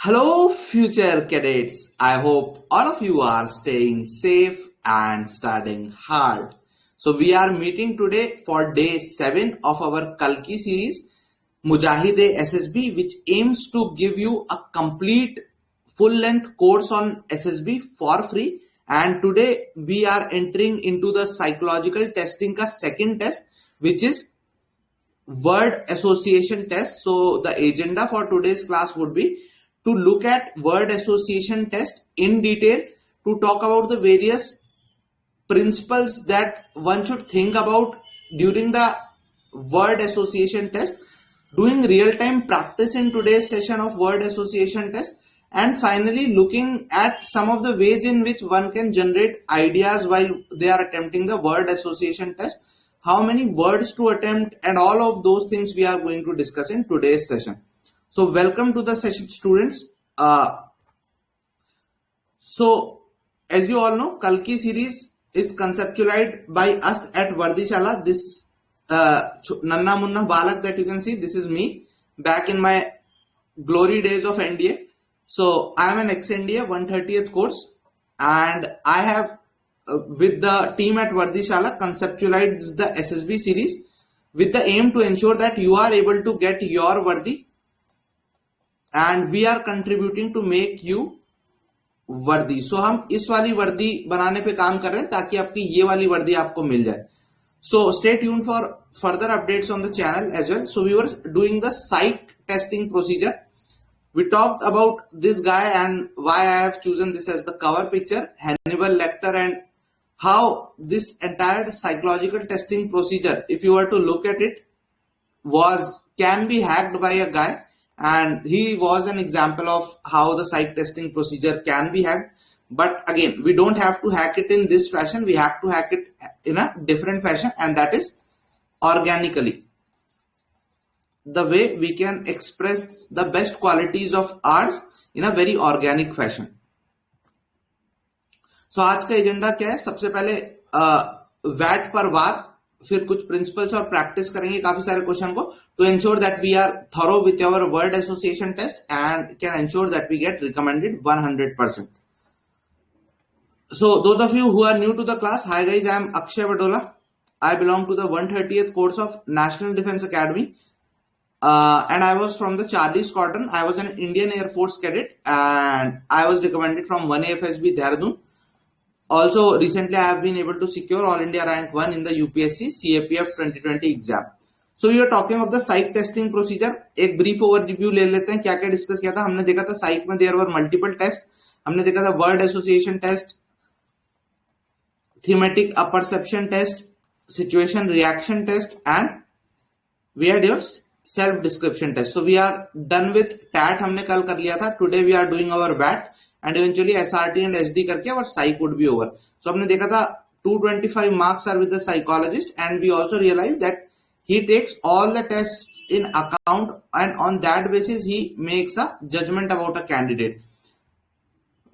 Hello, future cadets. I hope all of you are staying safe and studying hard. So, we are meeting today for day 7 of our Kalki series, Mujahide SSB, which aims to give you a complete full length course on SSB for free. And today we are entering into the psychological testing ka second test, which is word association test. So the agenda for today's class would be to look at word association test in detail, to talk about the various principles that one should think about during the word association test, doing real-time practice in today's session of word association test, and finally looking at some of the ways in which one can generate ideas while they are attempting the word association test, how many words to attempt, and all of those things we are going to discuss in today's session. So welcome to the session, students. So as you all know, Kalki series is conceptualized by us at Vardishala. This Nanna Munna Balak that you can see, this is me back in my glory days of NDA. So I am an ex-NDA 130th course, and I have with the team at Vardishala conceptualized the SSB series with the aim to ensure that you are able to get your Vardi, and we are contributing to make you वर्दी. सो हम इस वाली वर्दी बनाने पे काम कर रहे हैं ताकि आपकी ये वाली वर्दी आपको मिल जाए. So stay tuned for further updates on the channel as well. So we were doing the psych testing procedure. We talked about this guy and why I have chosen this as the cover picture, Hannibal Lecter, and how this entire psychological testing procedure, if you were to look at it, can be hacked by a guy. And he was an example of how the psych testing procedure can be hacked. But again, we don't have to hack it in this fashion. We have to hack it in a different fashion, and that is organically. The way we can express the best qualities of ours in a very organic fashion. So आज का agenda क्या है? सबसे पहले VAT पर वार, फिर कुछ principles और प्रैक्टिस करेंगे काफी सारे क्वेश्चन को, to ensure that we are thorough with our word association test and can ensure that we get recommended 100%. So those of you who are new to the class, hi guys, I am Akshay Vadola. I belong to the 130th course of National Defense Academy, and I was from the Charlie Squadron. I was an Indian Air Force cadet, and I was recommended from 1AFSB Dehradun. Also, recently I have been able to secure All India Rank 1 in the UPSC CAPF 2020 exam. So we are talking of the psych testing procedure. एक brief overview ले लेते हैं, क्या क्या discuss किया था. हमने देखा था psych में there were multiple tests. हमने देखा था word association test, thematic apperception test, situation reaction test, and we had your self description test. So we are done with TAT. हमने कल कर लिया था. Today we are doing our BAT. And eventually SRT and SD करके our psych would be over. So हमने देखा था 225 marks are with the psychologist, and we also realized that he takes all the tests in account, and on that basis he makes a judgment about a candidate.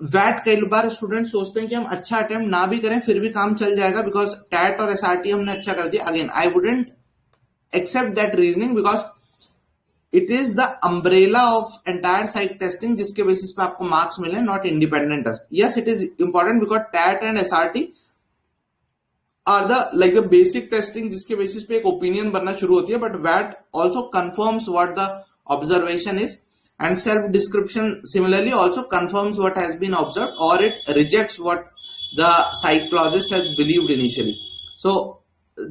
वैट कई बार student सोचते हैं कि हम अच्छा अटेम्प्ट ना भी करें फिर भी काम चल जाएगा, बिकॉज टैट और SRT हमने अच्छा कर दिया. Again I wouldn't accept that reasoning, because it is the umbrella of entire psych testing जिसके बेसिस पे आपको मार्क्स मिले, not independent test. Yes, it is important because TAT and SRT are the basic testing जिसके basis पे एक opinion बनना शुरू होती है. बट वैट also confirms what the observation is, and self description similarly also confirms what has been observed, or it rejects what the psychologist has believed initially. So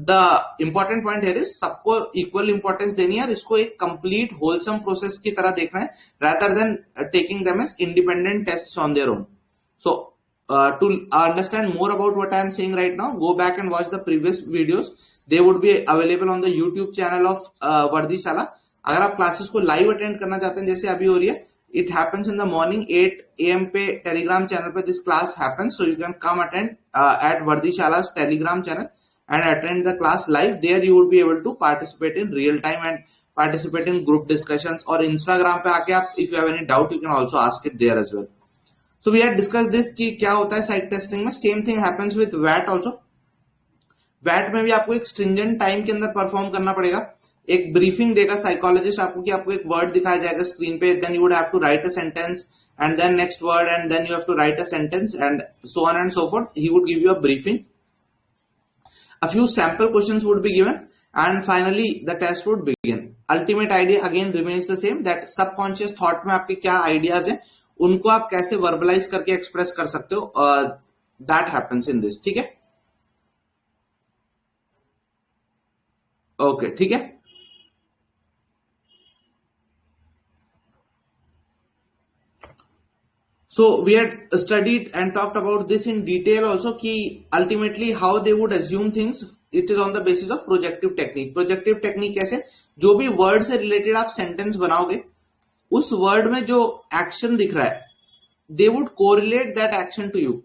the important point here is सबको equal importance देनी है और इसको एक complete wholesome process की तरह देखना है, rather than taking them as independent tests on their own. So to understand more about what I am saying right now, go back and watch the previous videos. They would be available on the YouTube channel of Vardishala. अगर आप classes को live attend करना चाहते हैं जैसे अभी हो रही है, it happens in the morning 8 AM पे टेलीग्राम चैनल पे this class happens. So you can come attend at Vardishala Telegram channel and attend the class live. There you would be able to participate in real time and participate in group discussions. और Instagram पे आके आप if you have any doubt you can also ask it there as well. So we had discuss this कि क्या होता है psych testing में. Same thing happens with वैट ऑल्सो. वैट में भी आपको एक स्ट्रिंजेंट टाइम के अंदर परफॉर्म करना पड़ेगा. एक ब्रीफिंग देगा साइकोलॉजिस्ट आपको कि आपको एक वर्ड दिखाया जाएगा स्क्रीन पे, then you would have to write a sentence and then next word and then you have to write a sentence and so on and so forth. He would give you a briefing, a few sample questions would be given and finally the test would begin. Ultimate idea again remains the same, that subconscious thought में आपके क्या ideas हैं उनको आप कैसे verbalize करके express कर सकते हो, that happens in this. ठीक है, ओके ठीक है. So we had studied and talked about this in detail also कि ultimately how they would assume things. It is on the basis of projective technique. Projective technique कैसे, जो भी word से related आप sentence बनाओगे उस word में जो action दिख रहा है they would correlate that action to you.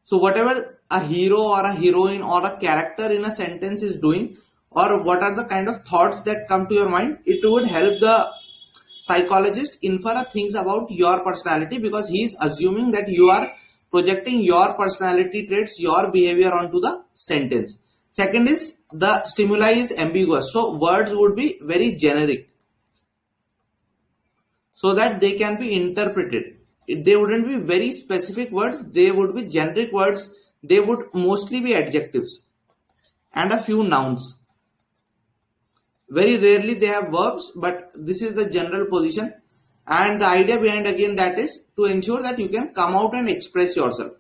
So whatever a hero or a heroine or a character in a sentence is doing or what are the kind of thoughts that come to your mind, it would help the psychologist infer things about your personality because he is assuming that you are projecting your personality traits, your behavior onto the sentence. Second is the stimuli is ambiguous. So words would be very generic so that they can be interpreted. They wouldn't be very specific words, they would be generic words. They would mostly be adjectives and a few nouns. Very rarely they have verbs, but this is the general position. And the idea behind again that is to ensure that you can come out and express yourself.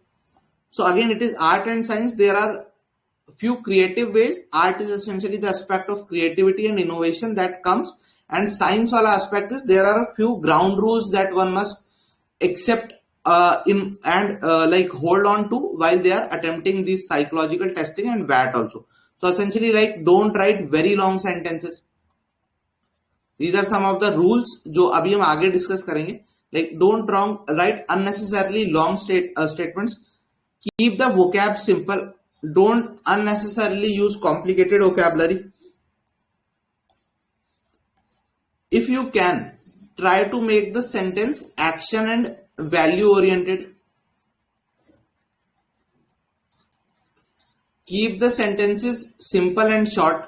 So again, it is art and science. There are few creative ways. Art is essentially the aspect of creativity and innovation that comes, and science wala aspect is there are a few ground rules that one must accept like hold on to while they are attempting this psychological testing and VAT also. So essentially, like don't write very long sentences. These are some of the rules जो अभी हम आगे discuss करेंगे. Like don't write unnecessarily long statements. Keep the vocab simple. Don't unnecessarily use complicated vocabulary. If you can, try to make the sentence action and value oriented. Keep the sentences simple and short.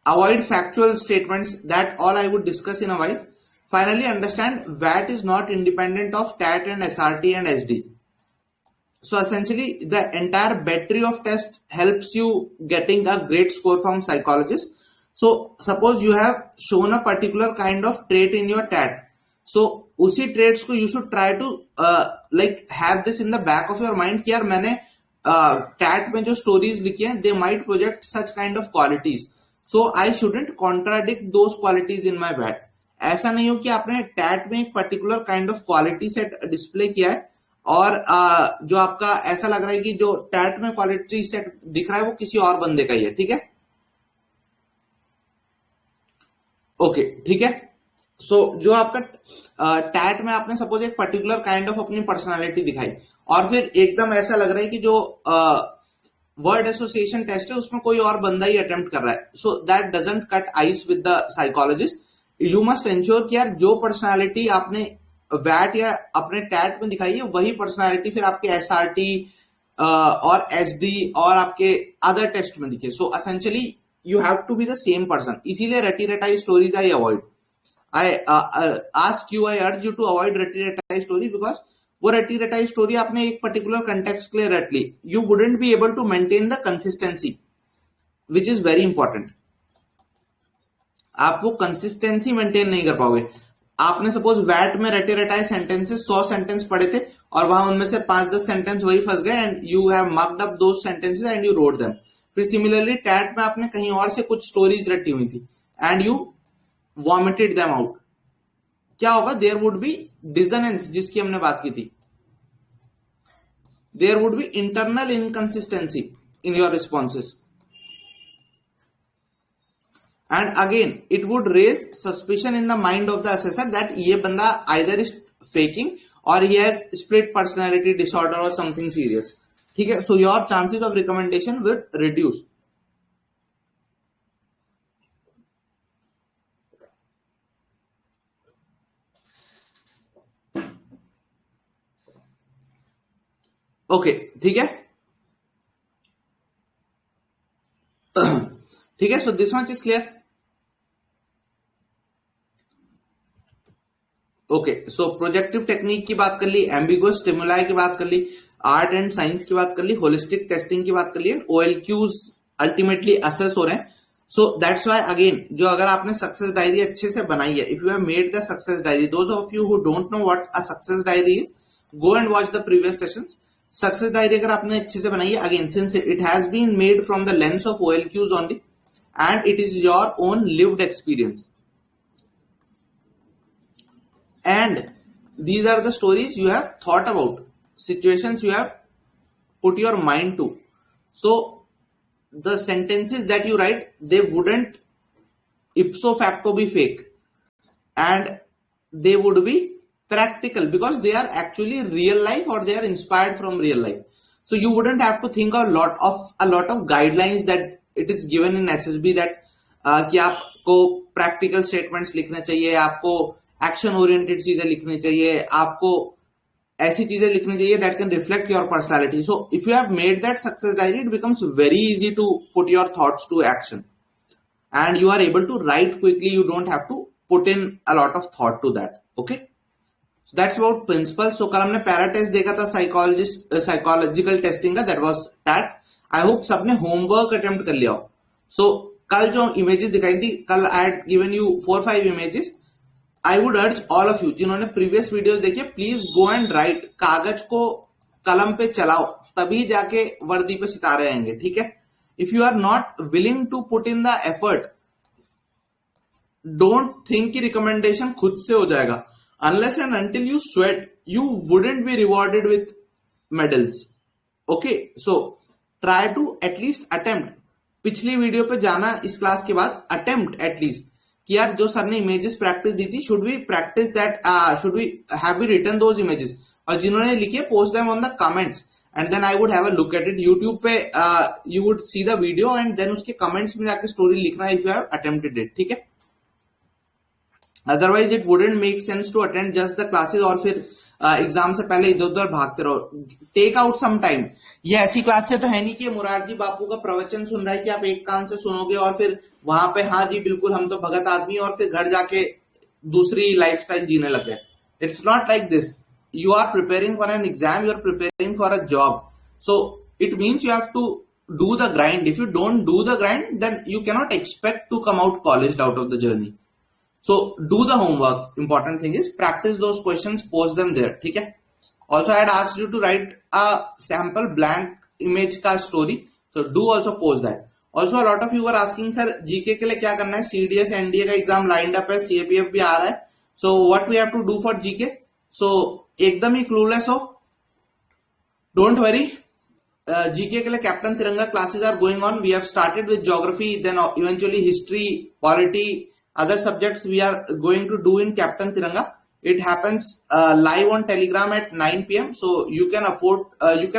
Avoid factual statements. That all I would discuss in a while. Finally, understand VAT is not independent of TAT and SRT and SD. So essentially, the entire battery of tests helps you getting a great score from psychologists. So suppose you have shown a particular kind of trait in your TAT. So उसी traits को you should try to like have this in the back of your mind कि यार मैंने TAT में जो stories लिखी हैं they might project such kind of qualities. So I shouldn't contradict those qualities in my VAT. ऐसा नहीं हो कि आपने TAT में एक particular kind of quality set display किया है और जो आपका ऐसा लग रहा है कि जो टैट में क्वालिटी सेट दिख रहा है वो किसी और बंदे का ही है. ठीक है, ओके ठीक है. सो जो आपका टैट में आपने सपोज एक पर्टिकुलर काइंड ऑफ अपनी पर्सनालिटी दिखाई और फिर एकदम ऐसा लग रहा है कि जो वर्ड एसोसिएशन टेस्ट है उसमें कोई और बंदा ही अटेम्प्ट कर रहा है. So that doesn't cut ice with the psychologist. You must ensure कि यार जो पर्सनालिटी आपने वैट या अपने टैट में दिखाई है वही पर्सनालिटी फिर आपके एसआरटी और एसडी और आपके अदर टेस्ट में दिखे. So essentially you have to be the same person. इसीलिए रटी रटाई stories I avoid. I ask you, I urge you to avoid रटी रटाई स्टोरी बिकॉज वो रटी रटाई स्टोरी आपने एक पर्टिकुलर कंटेक्स्ट के लिए रट ली. You wouldn't be able to maintain the consistency which is very important. आप वो कंसिस्टेंसी मेंटेन नहीं कर पाओगे. आपने सपोज वैट में रटे रटाए सेंटेंसेस 100 सेंटेंस पढ़े थे और वहां उनमें से 5-10 सेंटेंस वही फंस गए and you have marked up those sentences and you wrote them. फिर सिमिलरली टैट में आपने कहीं और से कुछ स्टोरीज रटी हुई थी and you vomited them out. क्या होगा? देयर वुड बी डिसोनेंस जिसकी हमने बात की थी. There would be internal inconsistency in your responses. And again, it would raise suspicion in the mind of the assessor that ये बंदा either is faking or he has split personality disorder or something serious. ठीक है, so your chances of recommendation would reduce. Okay, ठीक है. ठीक है, so this much is clear. Okay, so projective technique की बात कर ली, एम्बिगुअस स्टिमुलाई की बात कर ली, आर्ट एंड साइंस की बात कर ली, होलिस्टिक टेस्टिंग की बात कर ली, OLQs अल्टीमेटली असेस हो रहे हैं. सो दैट्स व्हाई अगेन, जो अगर आपने सक्सेस डायरी अच्छे से बनाई है, if you have made the success diary, those of you who don't know what a success diary is, go and watch the previous sessions. Success diary अगर आपने अच्छे से बनाई है, again since it has been made from the lens of OLQs only and it is your own lived experience, and these are the stories you have thought about, situations you have put your mind to. So the sentences that you write, they wouldn't ipso facto be fake, and they would be practical because they are actually real life or they are inspired from real life. So you wouldn't have to think a lot of guidelines that it is given in SSB that कि आपको practical statements लिखने चाहिए, आपको action oriented चीजें लिखनी चाहिए, आपको ऐसी चीजें लिखनी चाहिए that can reflect your personality. So if you have made that success diary, it becomes very easy to put your thoughts to action and you are able to write quickly. You don't have to put in a lot of thought to that. Okay, so that's about principle. So कल हमने para test देखा था psychological testing का, that was TAT. I hope सबने homework attempt कर लिया हो. सो कल जो इमेजेस दिखाई थी, कल I had given you 4-5 images. I would urge all of you जिन्होंने प्रीवियस वीडियोस देखे, प्लीज गो एंड राइट. कागज को कलम पे चलाओ, तभी जाके वर्दी पे सितारे आएंगे. ठीक है, if you are not willing to put in the effort, don't think कि रिकमेंडेशन खुद से हो जाएगा. Unless and until you sweat, you wouldn't be rewarded with medals. Okay, so try to at least attempt. पिछली वीडियो पे जाना इस class के बाद, अटेम्प्ट एटलीस्ट कि यार जो सर ने इमेजेस प्रैक्टिस दी थी, should we practise that, should we have we written those images. और जिन्होंने लिखे, post them on the comments and then I would have a look at it. YouTube पे you would see the video and then उसके comments में जाके story लिखना if you have attempted it. ठीक है, otherwise it wouldn't make sense to attend just the classes और फिर exam से पहले इधर उधर भागते रहो. Take out some time. ये ऐसी क्लास से तो है नहीं कि मुरारजी बापू का प्रवचन सुन रहा है कि आप एक कान से सुनोगे और फिर वहां पे हाँ जी बिल्कुल हम तो भगत आदमी, और फिर घर जाके दूसरी लाइफस्टाइल जीने लगे. It's not like this. You are preparing for an exam, you are preparing for a job. So it means you have to do the grind. If you don't do the grind, then you cannot expect to come out polished out of the journey. So do the homework. Important thing is practice those questions, post them there. ठीक है. Also I had asked you to write a sample blank image का story. So do also post that. Also a lot of you were asking sir GK के लिए क्या करना है. CDS NDA का exam lined up है, CAPF भी आ रहा है. So what we have to do for GK? So एकदम ही clueless हो, don't worry. GK के लिए कैप्टन तिरंगा classes are going on. We have started with geography, then eventually history, polity, other subjects we are going to do in Captain Tiranga. It happens live on Telegram at 9 p.m. So you can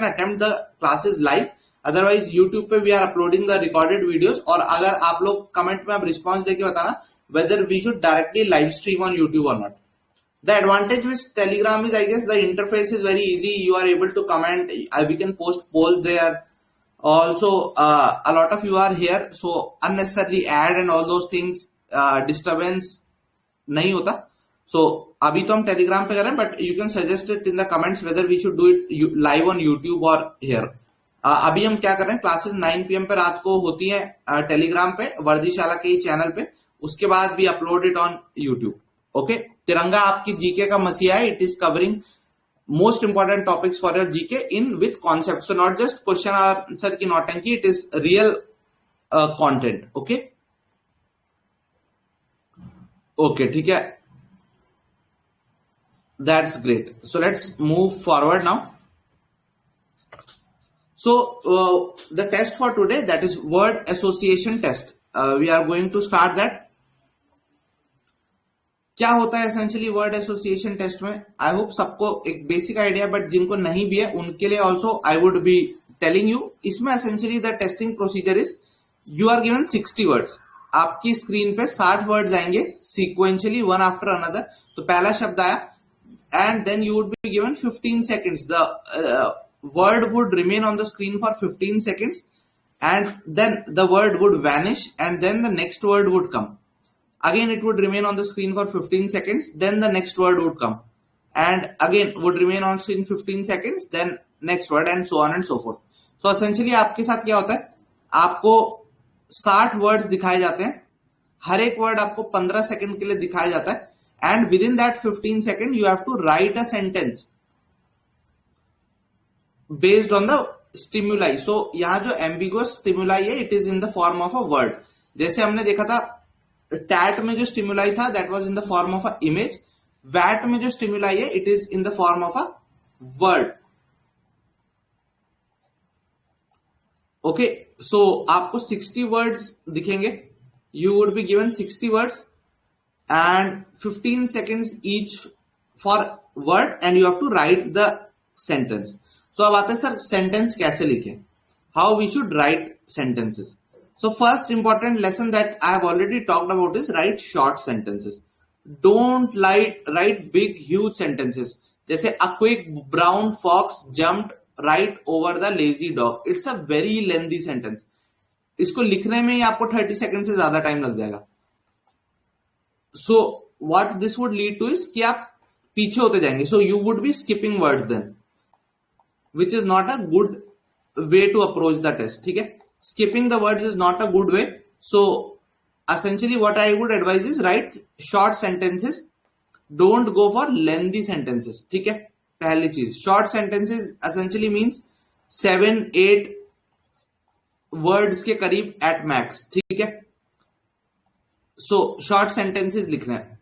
attempt the classes live. Otherwise YouTube पे we are uploading the recorded videos. और अगर आप लोग comment में आप response देके बताना whether we should directly live stream on YouTube or not. The advantage with Telegram is, I guess, the interface is very easy. You are able to comment. We can post polls there. Also a lot of you are here, so unnecessarily ad and all those things disturbance नहीं होता. सो अभी तो हम Telegram पे कर रहे हैं, but you can suggest it in the comments whether we should do it live on YouTube और हियर. अभी हम क्या कर रहे हैं, क्लासेस 9 PM पे रात को होती है टेलीग्राम पे, वर्दीशाला के चैनल पे. उसके बाद भी upload it on YouTube. Okay, Tiranga आपकी जीके का मसीहा है. It is covering most important topics for your GK in with concept. So not just question answer की नौटंकी, इट इज रियल कंटेंट. ओके ओके, ठीक है, that's great. So let's move forward now. So the test for today, that is word association test. We are going to start that. क्या होता है एसेंशियली वर्ड एसोसिएशन टेस्ट में? आई होप सबको एक basic idea, but जिनको नहीं भी है उनके लिए also I would be telling you. इसमें essentially the testing procedure is, you are given 60 words. आपकी स्क्रीन पे 60 वर्ड्स आएंगे सीक्वेंशियली वन आफ्टर अनदर. तो पहला शब्द आया and then you would be given 15 seconds. The word would remain on the screen for 15 seconds and then the word would vanish and then the next word would come. Again, it would remain on the screen for 15 seconds, then the next word would come. And again, would remain on screen 15 seconds, then next word, and so on and so forth. So essentially आपके साथ क्या होता है, आपको 60 words दिखाए जाते हैं, हर एक वर्ड आपको 15 सेकंड के लिए दिखाया जाता है, and within that 15 second you have to write a sentence based on the stimuli. So यहाँ जो ambiguous stimuli है, it is in the form of a word. जैसे हमने देखा था टैट में जो स्टिमुलाई था, that was in the form of a image. वैट में जो स्टिमुलाई है, it is in the form of a word. Okay, so आपको 60 वर्ड्स दिखेंगे. You would be given 60 words and 15 seconds each for word and you have to write the sentence. So अब आते हैं sir sentence कैसे लिखें, how we should write sentences. So first important lesson that I have already talked about is write short sentences. Don't write big huge sentences. जैसे a quick brown fox jumped right over the lazy dog. It's a very lengthy sentence. इसको लिखने में ही आपको 30 second से ज्यादा time लग जाएगा. So what this would lead to is कि आप पीछे होते जाएंगे. So you would be skipping words then, which is not a good way to approach the test. ठीक है, skipping the words is not a good way. So essentially what I would advise is write short sentences, don't go for lengthy sentences. ठीक है, पहली चीज, short sentences essentially means 7-8 words के करीब at max. ठीक है, so short sentences लिखना है,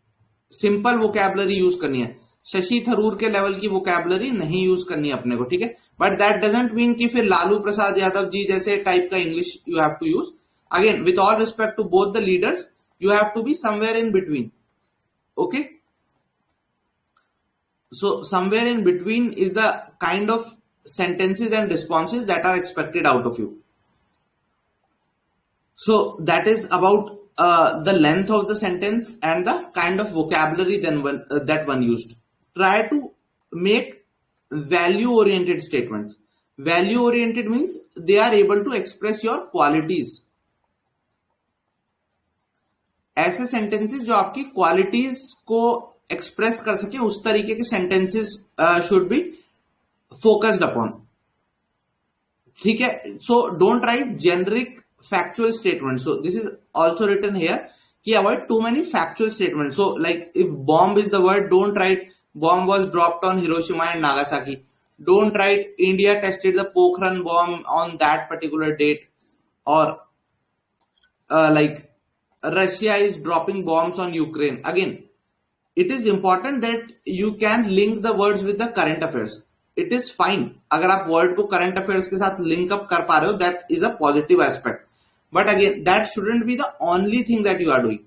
सिंपल वोकैबुलरी यूज करनी है, शशि थरूर के लेवल की वोकैबुलरी नहीं यूज करनी है अपने को. ठीक है, बट दैट डजंट मीन कि फिर लालू प्रसाद यादव जी जैसे टाइप का English you have to use. Again with all respect to both the leaders, you have to be somewhere in between. Okay, so somewhere in between is the kind of sentences and responses that are expected out of you. So that is about the length of the sentence and the kind of vocabulary that one used. Try to make value oriented statements. Value oriented means they are able to express your qualities. ऐसे sentences जो आपकी qualities को express कर सके, उस तरीके के sentences should be focused upon. ठीक है, so don't write generic factual statements. So this is also written here कि avoid too many factual statements. So like if bomb is the word, don't write bomb was dropped on Hiroshima and Nagasaki. Don't write India tested the Pokhran bomb on that particular date, or like Russia is dropping bombs on Ukraine. Again, it is important that you can link the words with the current affairs. It is fine अगर आप word को current affairs के साथ link up कर पा रहे हो, that is a positive aspect. But again that shouldn't be the only thing that you are doing.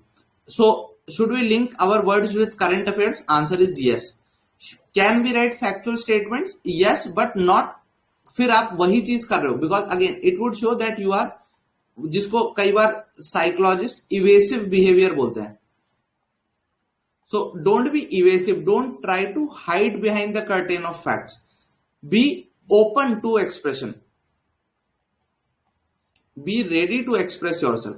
So should we link our words with current affairs? Answer is yes. Can be write factual statements? Yes, but not फिर आप वही चीज कर रहे हो, because again it would show that you are, जिसको कई बार psychologist evasive behaviour बोलते हैं. So don't be evasive. Don't try to hide behind the curtain of facts. Be open to expression. Be ready to express yourself.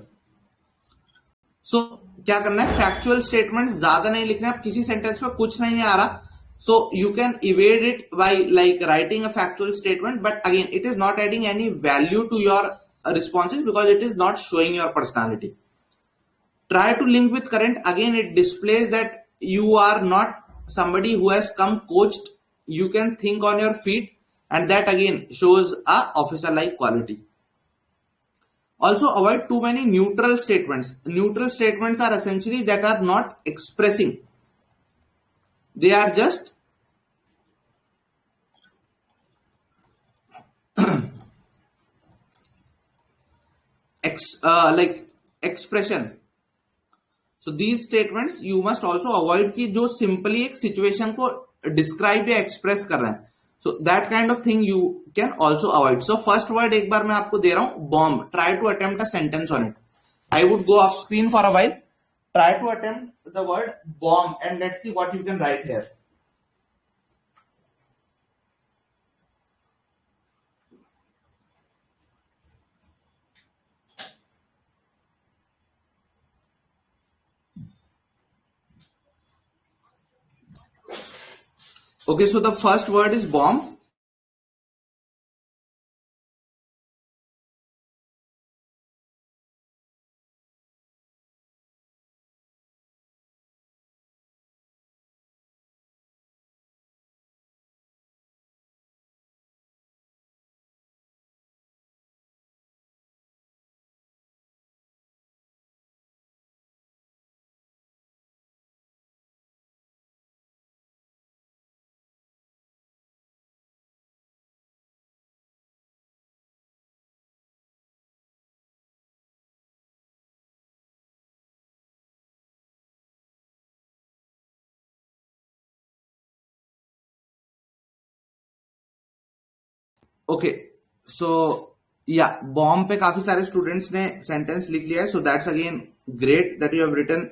So क्या करना है, factual statements ज्यादा नहीं लिखना है. आप किसी सेंटेंस में कुछ नहीं आ रहा, so you can evade it by like writing a factual statement, but again it is not adding any value to your responses because it is not showing your personality. Try to link with current. Again, it displays that you are not somebody who has come coached. You can think on your feet, and that again shows a officer like quality. Also avoid too many neutral statements. Neutral statements are essentially that are not expressing. They are just like expression. So these statements you must also avoid कि जो simply एक situation को describe या express कर रहे हैं. So that kind of thing you can also avoid. So first word एक बार मैं आपको दे रहा हूँ, bomb. Try to attempt a sentence on it. I would go off screen for a while. Try to attempt the word bomb and let's see what you can write here. Okay, so the first word is bomb. Okay, so या bomb पे काफी सारे students ने sentence लिख लिया है, so that's again great that you have written.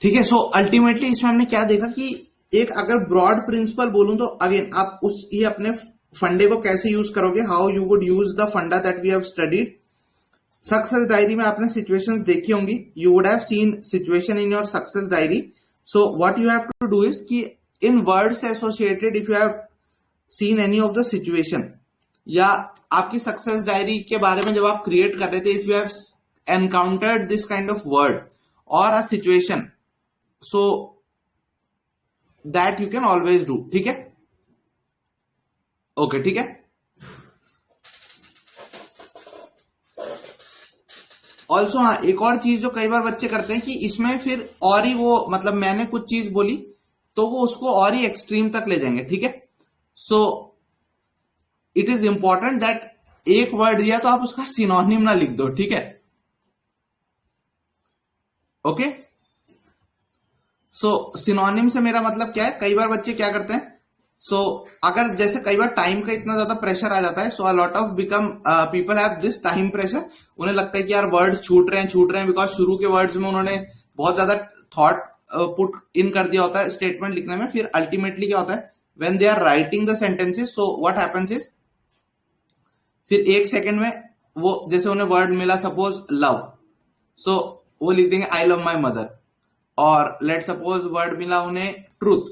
ठीक है, सो अल्टीमेटली इसमें हमने क्या देखा कि एक अगर ब्रॉड प्रिंसिपल बोलूं तो अगेन आप उस ये अपने फंडे को कैसे यूज करोगे, how you would use the funda that we have studied. Success diary में आपने सिचुएशंस देखी होंगी, you would have seen situation in your success diary. So what you have to do is कि in words associated if you have seen any of the situation, या आपकी success diary के बारे में जब आप क्रिएट कर रहे थे, if you have encountered this kind of word और a situation, so that you can always do. ठीक है, ओके, ठीक है। ऑल्सो हाँ, एक और चीज जो कई बार बच्चे करते हैं कि इसमें फिर और ही वो मतलब मैंने कुछ चीज बोली तो वो उसको और ही एक्सट्रीम तक ले जाएंगे। ठीक है, so it is important that एक वर्ड दिया तो आप उसका सिनोनिम ना लिख दो। ठीक है, ओके। सो सिनोनिम से मेरा मतलब क्या है, कई बार बच्चे क्या करते हैं, सो अगर जैसे कई बार टाइम का इतना ज्यादा प्रेशर आ जाता है, so a lot of become people have this time pressure. उन्हें लगता है कि यार वर्ड्स छूट रहे हैं बिकॉज शुरू के वर्ड्स में उन्होंने बहुत ज्यादा थॉट पुट इन कर दिया होता है स्टेटमेंट लिखने में। फिर अल्टीमेटली क्या होता है, when they are writing the sentences, so what happens is फिर एक सेकंड में वो जैसे उन्हें वर्ड मिला सपोज लव, सो वो लिख देंगे आई लव माई मदर। और लेट सपोज वर्ड मिला उन्हें ट्रूथ,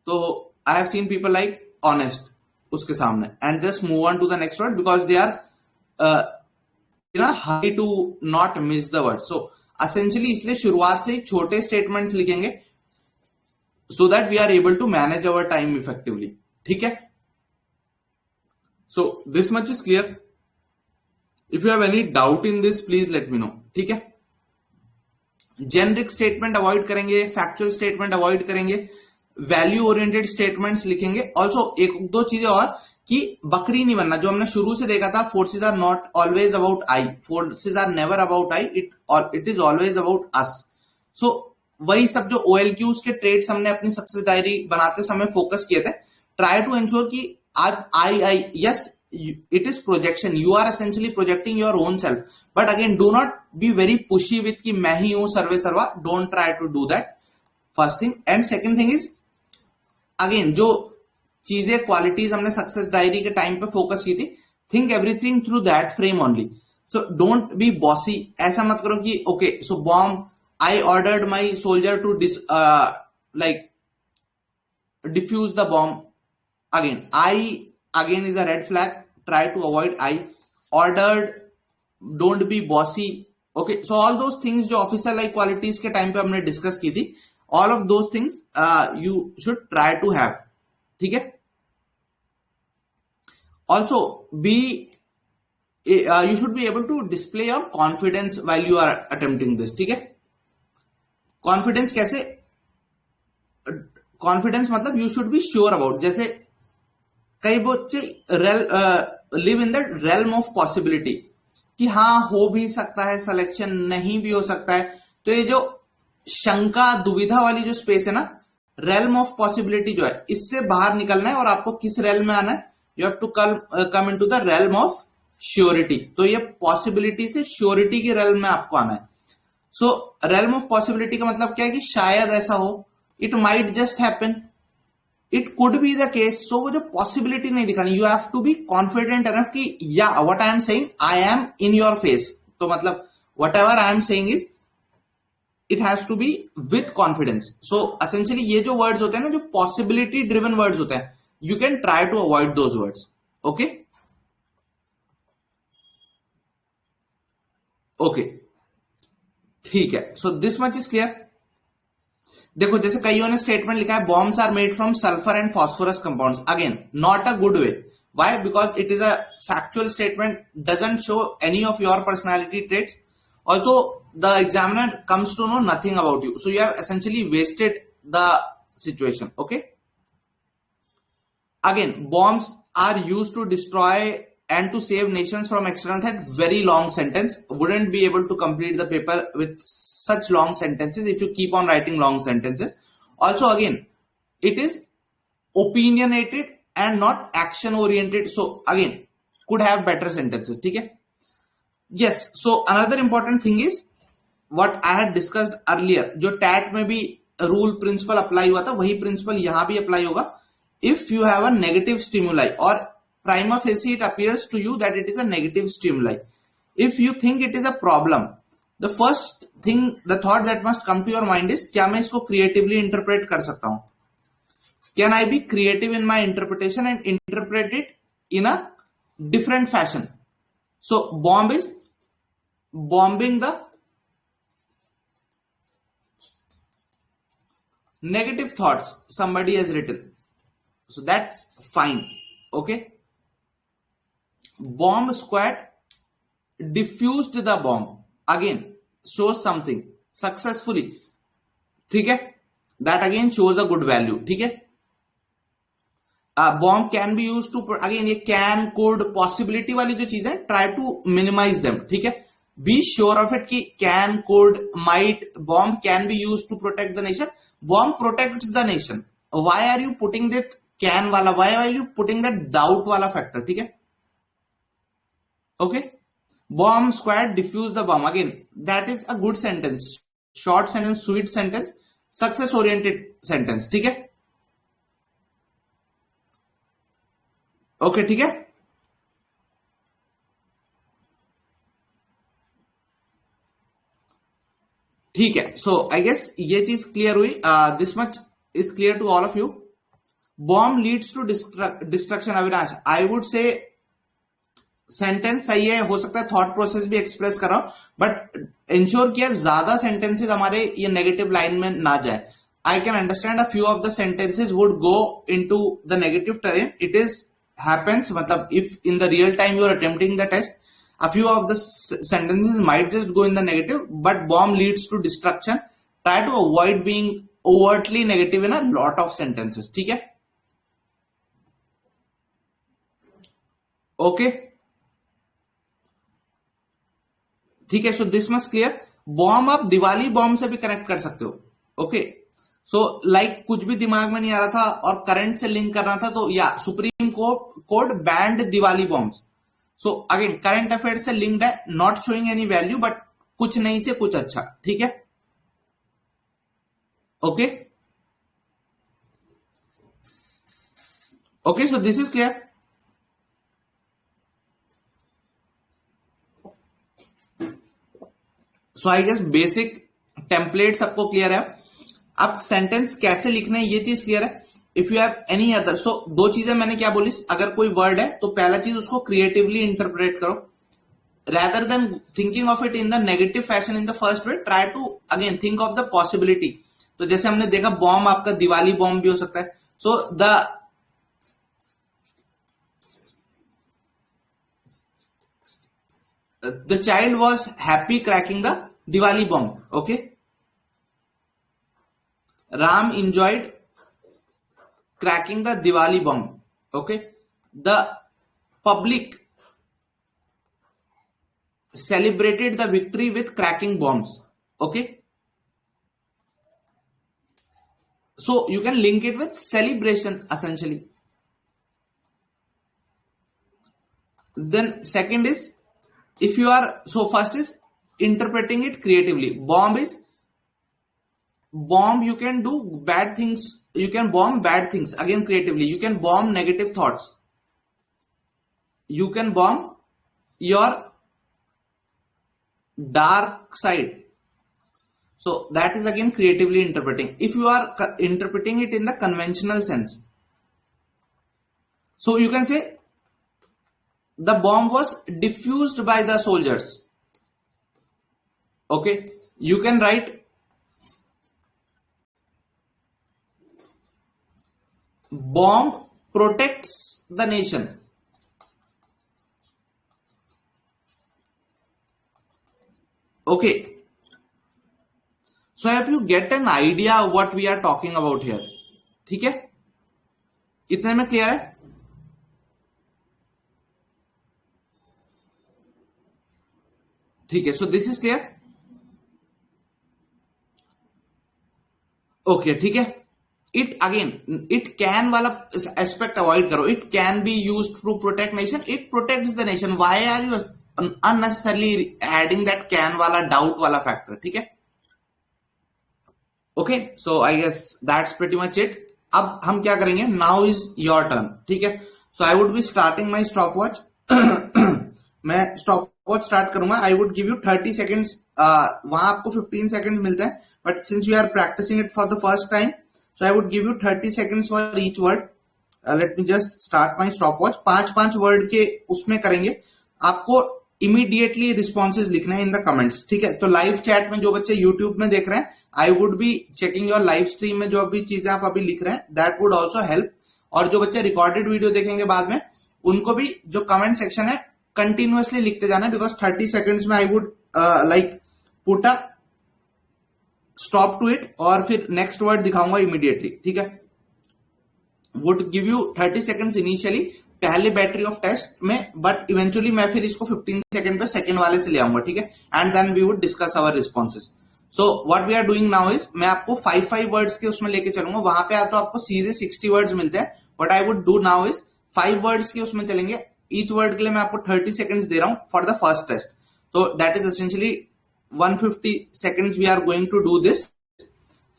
तो I have seen people like honest उसके सामने and just move on to the next word because they are hurry to not miss the word. So essentially इसलिए शुरुआत से छोटे स्टेटमेंट्स लिखेंगे so that we are able to manage our time effectively. ठीक है, so this much is clear. If you have any doubt in this please let me know. ठीक है, generic statement avoid करेंगे, फैक्चुअल स्टेटमेंट अवॉइड करेंगे, value oriented statements लिखेंगे। Also एक दो चीजें और कि बकरी नहीं बनना, जो हमने शुरू से देखा था, forces are not always about I, forces are never about I, it is always about us. So वही सब जो OLQs के ट्रेड्स हमने अपनी सक्सेस डायरी बनाते समय फोकस किए थे, ट्राई टू एंश्योर कि आज आई yes it is projection, you are essentially projecting your own self, but again do not be very pushy with कि मैं ही हूं सर्वे सर्वा, don't try to do that, first thing। and second thing is again जो चीजें qualities हमने success diary के time पे focus की थी, think everything through that frame only. So don't be bossy, ऐसा मत करो कि okay so bomb I ordered my soldier to like defuse the bomb, again I again is a red flag, try to avoid I ordered, don't be bossy। okay, so all those things जो officer like qualities के time पे हमने discuss की थी, all of those things you should try to have। ठीक है, also be you should be able to display your confidence while you are attempting this। ठीक है, कॉन्फिडेंस कैसे, कॉन्फिडेंस मतलब you should be sure about, जैसे कई बच्चे live in the realm of possibility कि हाँ हो भी सकता है सिलेक्शन, नहीं भी हो सकता है। तो ये जो शंका दुविधा वाली जो स्पेस है ना, रेल्म ऑफ पॉसिबिलिटी जो है, इससे बाहर निकलना है और आपको किस रेल्म में आना है, you have to come into the realm of surety. तो ये पॉसिबिलिटी से श्योरिटी की रेल्म में आपको आना है। सो रेल्म ऑफ पॉसिबिलिटी का मतलब क्या है कि शायद ऐसा हो, it might just happen, it could be the case. So वो जो पॉसिबिलिटी नहीं दिखानी, you have to be confident enough कि या what I am saying I am in your face. तो मतलब whatever I am saying is it has to be with confidence. So essentially ये जो words होते हैं ना, जो possibility driven words होते हैं, you can try to avoid those words. Okay. Okay. ठीक है. So this much is clear. देखो जैसे कईयों ने स्टेटमेंट लिखा है bombs are made from sulphur and phosphorus compounds. Again not a good way. Why? Because it is a factual statement, doesn't show any of your personality traits. Also the examiner comes to know nothing about you, so you have essentially wasted the situation. Okay. Again, bombs are used to destroy and to save nations from external threat. Very long sentence. Wouldn't be able to complete the paper with such long sentences if you keep on writing long sentences. Also, again, it is opinionated and not action oriented. So again, could have better sentences. Okay? Yes. So another important thing is what I had discussed earlier. जो TAT में भी rule principle apply हुआ था, वही principle यहाँ भी apply होगा. If you have a negative stimuli or prima facie it appears to you that it is a negative stimuli, if you think it is a problem, the first thing, the thought that must come to your mind is क्या मैं इसको creatively interpret कर सकता हूँ? Can I be creative in my interpretation and interpret it in a different fashion? So bomb is bombing the negative thoughts somebody has written. So that's fine. Okay. Bomb squad diffused the bomb. Again, shows something successfully. ठीक है. That again shows a good value. ठीक है. Bomb can be used to, again ये can, could, possibility वाली जो चीज है, try to minimize them. ठीक है. Be sure of it कि can, could, might, bomb can be used to protect the nation. Bomb protects the nation. Why are you putting that can वाला? Why are you putting that doubt वाला factor? ठीक है. Okay. Bomb squad diffuse the bomb. Again, that is a good sentence. Short sentence, sweet sentence, success oriented sentence. ठीक है. Okay, ठीक है. ठीक है. So I guess ये चीज क्लियर हुई. This much is clear to all of you. Bomb leads to destruction. Avinash, I would say sentence सही है, हो सकता है थॉट प्रोसेस भी एक्सप्रेस कर रहा हूं, बट इंश्योर किया ज्यादा सेंटेंसेस हमारे ये नेगेटिव लाइन में ना जाए. I can understand a few of the sentences would go into the negative terrain. It is happens, मतलब if in the real time you are attempting the test, a few of the sentences might just go in the negative, but bomb leads to destruction. Try to avoid being overtly negative in a lot of sentences. ठीक है. Okay. ठीक है. So this must clear. Bomb आप Diwali bomb से भी connect कर सकते हो. ओके. सो लाइक कुछ भी दिमाग में नहीं आ रहा था और करंट से लिंक करना था, तो या Supreme Court banned Diwali bombs. So again current affair से लिंक्ड है, not showing any value, but कुछ नहीं से कुछ अच्छा. ठीक है. Okay. Okay. So this is clear. So I guess basic template सबको क्लियर है. अब सेंटेंस कैसे लिखना है ये चीज क्लियर है. If you have any other, so दो चीजें मैंने क्या बोली. अगर कोई वर्ड है तो पहला चीज उसको क्रिएटिवली इंटरप्रेट करो, rather than thinking of it in the negative fashion in the first way. Try to again think of the possibility. तो जैसे हमने देखा बॉम्ब आपका दिवाली बॉम्ब भी हो सकता है. सो the child was happy cracking the Diwali bomb. Okay. Ram enjoyed cracking the Diwali bomb. Okay. The public celebrated the victory with cracking bombs. Okay. So you can link it with celebration essentially. Then second is, if you are, so first is interpreting it creatively. Bomb you can do bad things, you can bomb bad things again creatively. You can bomb negative thoughts, you can bomb your dark side. So that is again creatively interpreting. If you are interpreting it in the conventional sense, so you can say the bomb was diffused by the soldiers. Okay, you can write bomb protects the nation. Okay, so I hope you get an idea of what we are talking about here. ठीक है, इतने में clear है? ठीक है, so this is clear. Okay, ठीक है. It again, it can वाला एस्पेक्ट अवॉइड करो. It can be used to protect nation. It protects the nation. Why are you unnecessarily adding that can वाला doubt वाला factor? ठीक है. Okay, so I guess that's pretty much it. अब हम क्या करेंगे, नाउ इज योर टर्न. ठीक है, so I would be starting my stop watch. मैं स्टॉप वॉच स्टार्ट करूंगा. I would give you 30 seconds. वहां आपको 15 सेकेंड मिलते हैं, but since we are practising it for the first time, so I would give you 30 seconds for each word. Let me just start my stop watch. 5-5 word के उसमें करेंगे. आपको immediately responses लिखना है इन द कमेंट्स. ठीक है, तो live chat में जो बच्चे यूट्यूब में देख रहे हैं, आई would be checking your live stream में जो अभी चीजें आप अभी लिख रहे हैं, दैट वुड ऑल्सो हेल्प. और जो बच्चे रिकॉर्डेड वीडियो देखेंगे बाद में, उनको भी जो कमेंट सेक्शन है कंटिन्यूअसली लिखते जाना है, बिकॉज 30 सेकेंड्स में I would like put a stop to it और फिर नेक्स्ट वर्ड दिखाऊंगा इमीडिएटली. ठीक है, would give you 30 seconds initially पहले बैटरी ऑफ टेस्ट में, बट इवेंचुअली मैं फिर इसको 15 सेकेंड पे सेकेंड वाले से ले आऊंगा. ठीक है, and then we would discuss our responses. So what we are doing now is, मैं आपको 5-5 वर्ड्स के उसमें लेके चलूंगा. वहां पे तो आपको सीधे 60 वर्ड्स मिलते हैं. What I would do now is 5 words के उसमें चलेंगे. ईच वर्ड के लिए मैं आपको 30 सेकेंड्स दे रहा हूं फॉर द फर्स्ट टेस्ट. तो that is essentially 150 seconds we are going to do this.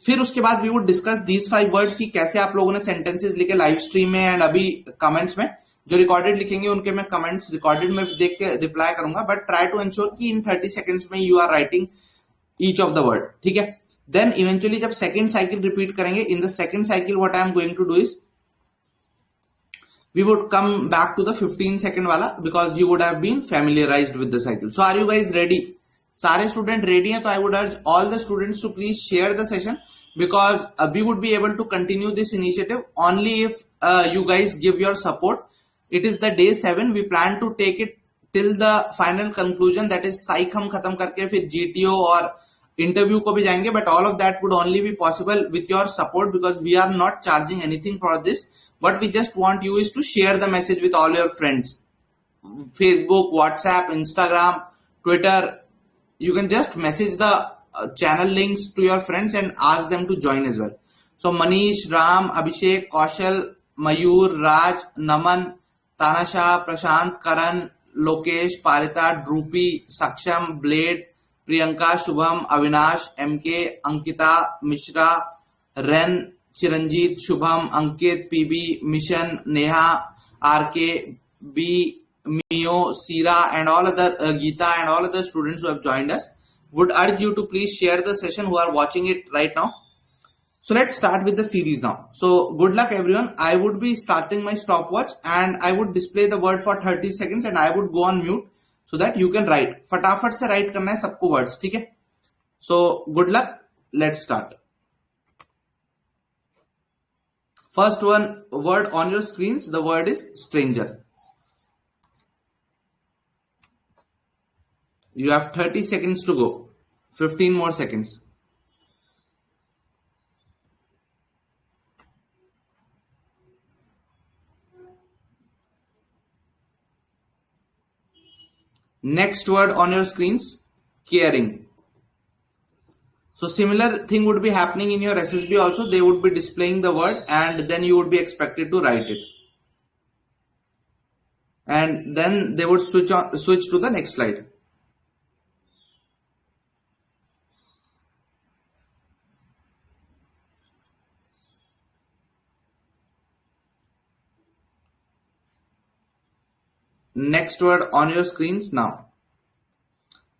फिर उसके बाद we would discuss these 5 words की कैसे आप लोगों ने सेंटेंसेस लिखे लाइव स्ट्रीम में एंड अभी कमेंट्स में. जो रिकॉर्डेड लिखेंगे उनके मैं कमेंट्स रिकॉर्डेड में देख के रिप्लाई करूंगा, बट ट्राई टू एंश्योर कि इन 30 सेकेंड्स में you are writing each of the word. ठीक है, देन इवेंचुअली जब सेकेंड साइकिल रिपीट करेंगे, in the second cycle what I am going to do is we would come back to the 15 second वाला, because you would have been familiarized with the cycle. So are you guys ready? सारे student ready हैं? तो I would urge all the students to please share the session, because we would be able to continue this initiative only if you guys give your support. It is the day 7. We plan to take it till the final conclusion, that is psych हम खत्म करके फिर GTO और interview को भी जाएंगे, but all of that would only be possible with your support, because we are not charging anything for this. What we just want you is to share the message with all your friends. Facebook, WhatsApp, Instagram, Twitter. You can just message the channel links to your friends and ask them to join as well. So Manish, Ram, Abhishek, Kaushal, Mayur, Raj, Naman, Tanasha, Prashant, Karan, Lokesh, Parita, Drupi, Saksham, Blade, Priyanka, Shubham, Avinash, MK, Ankita, Mishra, Ren, Chiranjit, Shubham, Ankit, PB, Mission, Neha, RK, B, Mio, Sira, and all other Geeta and all other students who have joined us. Would urge you to please share the session who are watching it right now. So let's start with the series now. So good luck everyone. I would be starting my stopwatch and I would display the word for 30 seconds and I would go on mute so that you can write. फटाफट से write करना है सबको words, ठीक है? So good luck. Let's start. First one word on your screens, the word is stranger. You have 30 seconds to go. 15 more seconds. Next word on your screens, caring. So similar thing would be happening in your SSB also. They would be displaying the word and then you would be expected to write it. And then they would switch to the next slide. Next word on your screens now.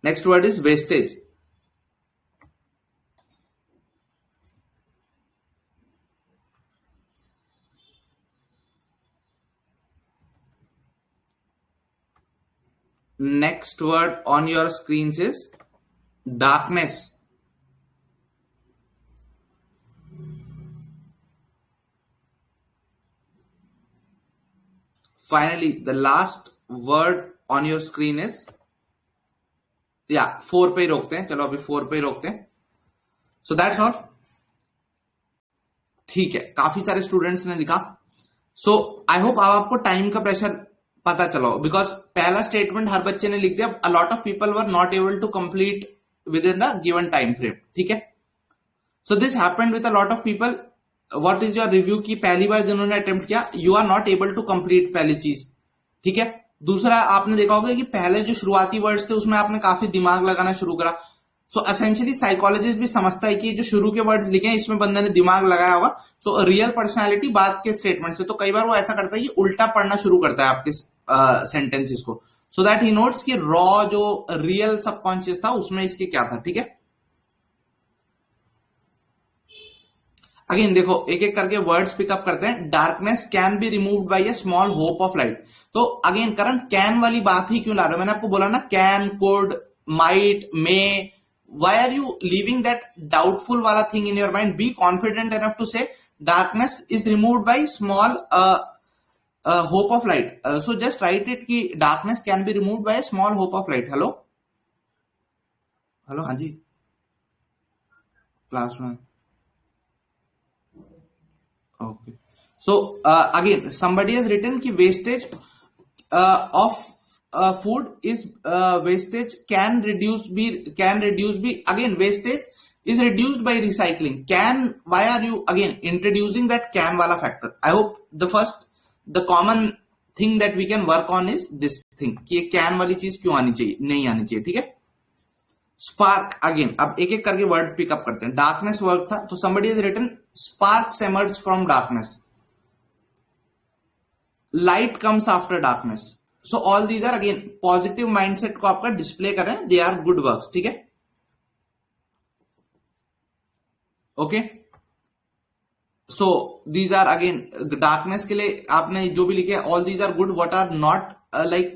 Next word is wastage. next word on your screens is darkness. Finally, the last word on your screen is, या 4 पे ही रोकते हैं, चलो अभी 4 पे ही रोकते हैं. So that's all. ठीक है, काफी सारे स्टूडेंट्स ने लिखा. सो आई होप अब आपको टाइम का प्रेशर पता चलो, बिकॉज पहला स्टेटमेंट हर बच्चे ने लिख दिया. A lot of people were not able to complete within the given time frame. ठीक है, so this happened with a lot of people. What is your review की पहली बार जिन्होंने अटेम्प्ट किया, you are not able to complete पहली चीज. ठीक है, दूसरा आपने देखा होगा कि पहले जो शुरुआती वर्ड्स थे उसमें आपने काफी दिमाग लगाना शुरू करा. सो एसेंशियली साइकोलॉजिस्ट भी समझता है कि जो शुरू के वर्ड्स लिखे हैं इसमें बंदे ने दिमाग लगाया होगा. सो रियल पर्सनालिटी बाद के स्टेटमेंट से, तो कई बार वो ऐसा करता है कि उल्टा पढ़ना शुरू करता है आपके सेंटेंसेस को, सो दैट ही नोट्स कि रॉ जो रियल सबकॉन्शियस था उसमें इसके क्या था. ठीक है, अगेन देखो एक एक करके वर्ड्स पिकअप करते हैं. Darkness can be removed by a small hope of light. तो अगेन करण कैन वाली बात ही क्यों ला रहे हो? मैंने आपको बोला ना can, could, might, may. Why are you leaving that doubtful wala thing in your mind? Be confident enough to say darkness is removed by small hope of light. So just write it ki darkness can be removed by a small hope of light. Hello, हाँ जी class में. Okay. So again somebody has written ki wastage of food is wastage can reduce be again wastage is reduced by recycling. Can, why are you again introducing that can wala factor? I hope the common thing that we can work on is this thing कि ये can वाली चीज क्यों आनी चाहिए, नहीं आनी चाहिए. ठीक है, spark again. अब एक एक करके वर्ड पिकअप करते हैं. darkness वर्ड था, तो somebody has written sparks emerge from darkness. light comes after darkness. So all these are again positive mindset को आपका डिस्प्ले कर रहे हैं. They are good works. ठीक है, okay. So these are again darkness के लिए आपने जो भी लिखे all these are good. What are not like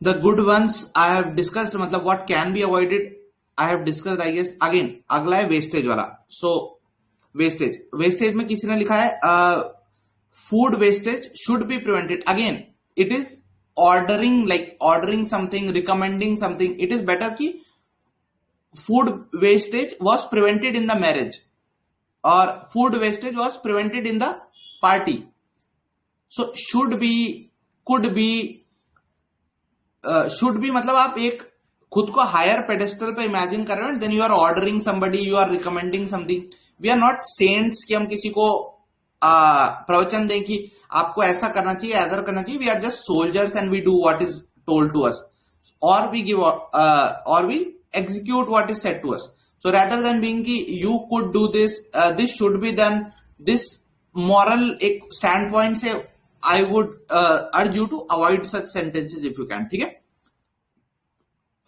the good ones I have discussed, मतलब what can be avoided I have discussed I guess. Again अगला है वेस्टेज वाला. So वेस्टेज में किसी ने लिखा है food wastage should be prevented. Again it is ordering something, recommending something. It is better ki food wastage was prevented in the marriage or food wastage was prevented in the party. So should be, could be, should be मतलब आप एक खुद को higher pedestal पे imagine कर रहे हो, then you are ordering somebody, you are recommending something. We are not saints कि हम किसी को प्रवचन दें कि आपको ऐसा करना चाहिए, ऐसा करना चाहिए. We are just soldiers and we do what is told to us, और वी गिव और we execute what is said to us. So rather than being कि you could do this, this should be done, this moral एक stand point से I would urge you to avoid such sentences if you can. ठीक है,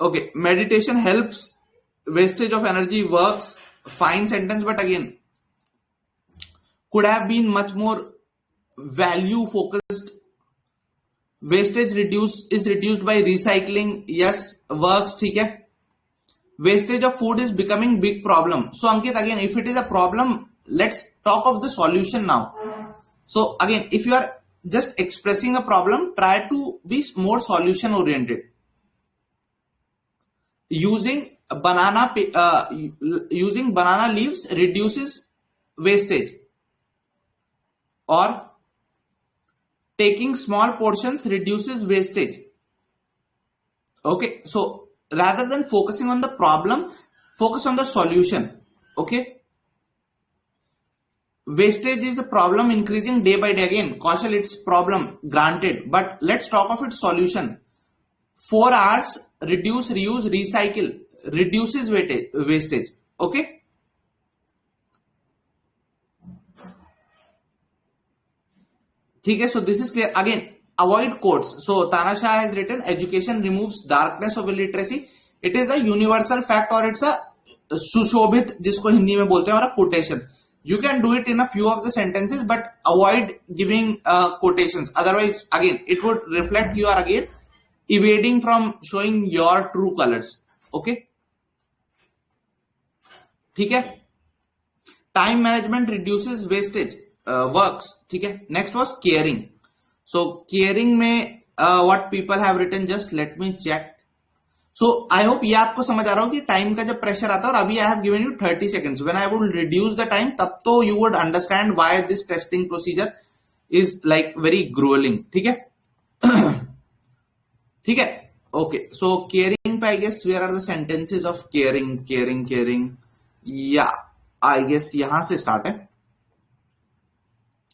okay. Meditation helps, wastage of energy works, fine sentence, but again could have been much more value focused. Wastage is reduced by recycling. Yes, works. ठीक है. Wastage of food is becoming big problem. So Ankit, again if it is a problem, let's talk of the solution now. So again if you are just expressing a problem, try to be more solution oriented. Using banana leaves reduces wastage, or taking small portions reduces wastage. Okay, so rather than focusing on the problem, focus on the solution. Okay, wastage is a problem increasing day by day. Again Kaushal, it's problem granted, but let's talk of its solution. 4 R's: reduce, reuse, recycle, reduces wastage. Okay, ठीक है. So this is clear. Again avoid quotes. So ताना शाह has written education removes darkness of illiteracy. It is a universal fact और it's a सुशोभित, जिसको हिंदी में बोलते हैं, और a quotation. You can do it in a few of the sentences, but avoid giving quotations, otherwise again it would reflect you are again evading from showing your true colors. Okay, ठीक है. Time management reduces wastage works. ठीक है. Next was caring. So caring में what people have written, just let me check. So I hope ये आपको समझ आ रहा हो कि टाइम का जब प्रेशर आता है, और अभी I have given you 30 seconds, when I would reduce the time, तब तो you would understand why this testing procedure is like very gruelling. ठीक है. ठीक है. ओके, सो केयरिंग पे I guess where are the sentences of caring. Caring caring या I guess यहां से स्टार्ट है.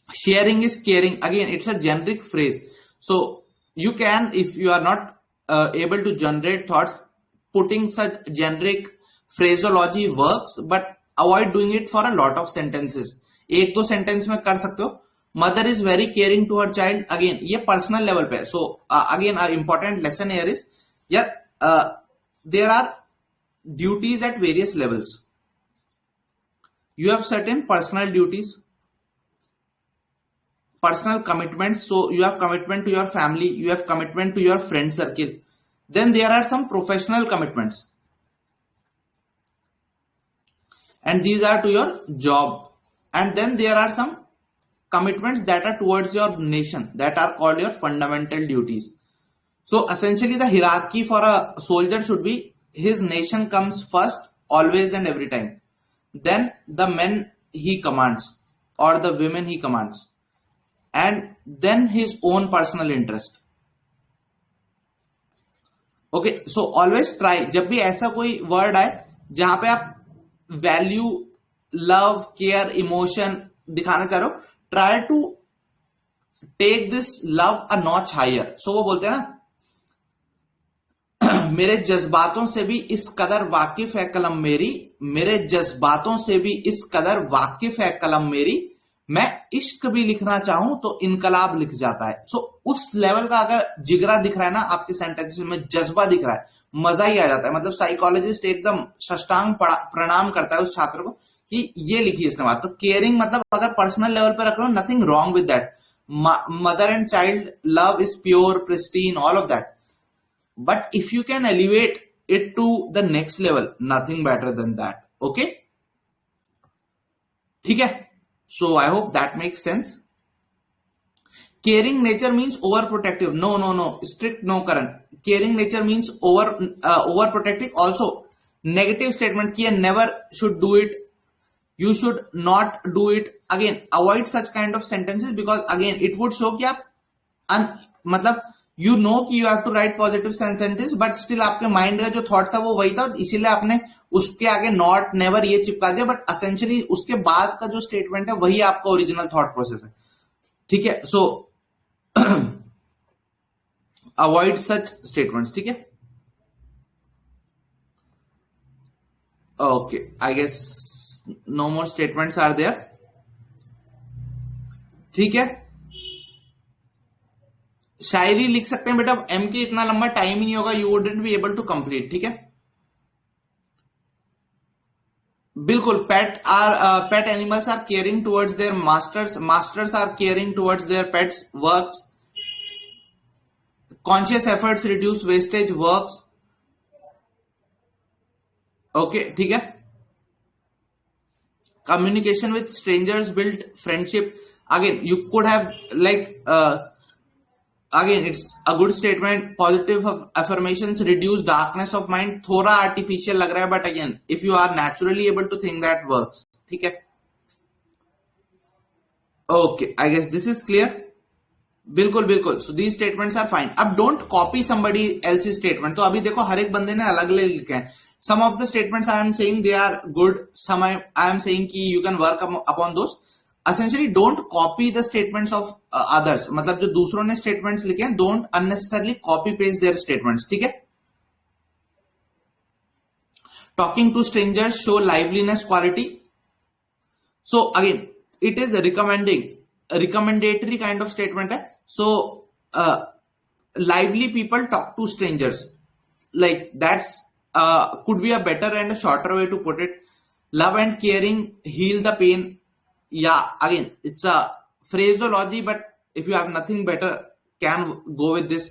Sharing is caring. Again, it's a generic phrase. So you can, if you are not able to generate thoughts, putting such generic phraseology works, but avoid doing it for a lot of sentences. एक दो sentence में कर सकते हो. Mother is very caring to her child. Again ये personal level पे. So again our important lesson here is there are duties at various levels. You have certain personal duties, personal commitments. So you have commitment to your family, you have commitment to your friend circle. Then there are some professional commitments, and these are to your job. And then there are some commitments that are towards your nation, that are called your fundamental duties. So essentially the hierarchy for a soldier should be his nation comes first, always and every time. Then the men he commands or the women he commands, and then his own personal interest. Okay, so always try, जब भी ऐसा कोई word आए जहां पे आप value, love, care, emotion दिखाना चाह रहे हो, try to take this love a notch higher. So वो बोलते हैं ना, मेरे जज्बातों से भी इस कदर वाकिफ है कलम मेरी, मेरे जज्बातों से भी इस कदर वाकिफ है कलम मेरी, मैं इश्क भी लिखना चाहूं तो इनकलाब लिख जाता है. सो उस लेवल का अगर जिगरा दिख रहा है ना आपके सेंटेंस में, जज्बा दिख रहा है, मजा ही आ जाता है. मतलब साइकोलॉजिस्ट एकदम साष्टांग प्रणाम करता है उस छात्र को कि ये लिखी इसने बात. तो केयरिंग मतलब अगर पर्सनल लेवल पर रख रहे हो, nothing wrong with that. Mother and child love is pure, pristine, all of that. But if you can elevate it to the next level, nothing better than that. Okay, ठीक है. So I hope that makes sense. Caring nature means overprotective. No, strict no, Karan. Caring nature means overprotective. Also negative statement कि never should do it, you should not do it. Again, avoid such kind of sentences, because again it would show कि आप मतलब you know कि you have to write positive sentence, but still आपके mind का जो thought था वो वही था, इसीलिए आपने उसके आगे नॉट, नेवर ये चिपका दिया. बट असेंशियली उसके बाद का जो स्टेटमेंट है वही आपका ओरिजिनल थॉट प्रोसेस है. ठीक है. So avoid such statements. ठीक है. Okay, I guess no more statements are there. ठीक है. शायरी लिख सकते हैं बेटा, एम के इतना लंबा टाइम ही नहीं होगा, you wouldn't be able to complete. ठीक है. बिल्कुल. Pet animals are caring towards their masters, masters are caring towards their pets. Works. Conscious efforts reduce wastage. Works. Okay, ठीक है. Communication with strangers build friendship. Again you could have like again it's a good statement. Positive affirmations reduce darkness of mind. थोड़ा artificial लग रहा है, but again if you are naturally able to think, that works. ठीक है. Okay, I guess this is clear. बिल्कुल. So these statements are fine. अब don't copy somebody else's statement. तो अभी देखो हर एक बंदे ने अलग अलग लिखे हैं. Some of the statements I am saying they are good, some I am saying कि you can work upon those. Essentially don't copy the statements of others. मतलब जो दूसरों ने statements लिखे हैं, don't unnecessarily copy paste their statements. ठीक है. Talking to strangers show liveliness quality. So again it is a recommendatory kind of statement है. So lively people talk to strangers, like that's could be a better and a shorter way to put it. Love and caring heal the pain. Yeah, again it's a phraseology, but if you have nothing better, can go with this.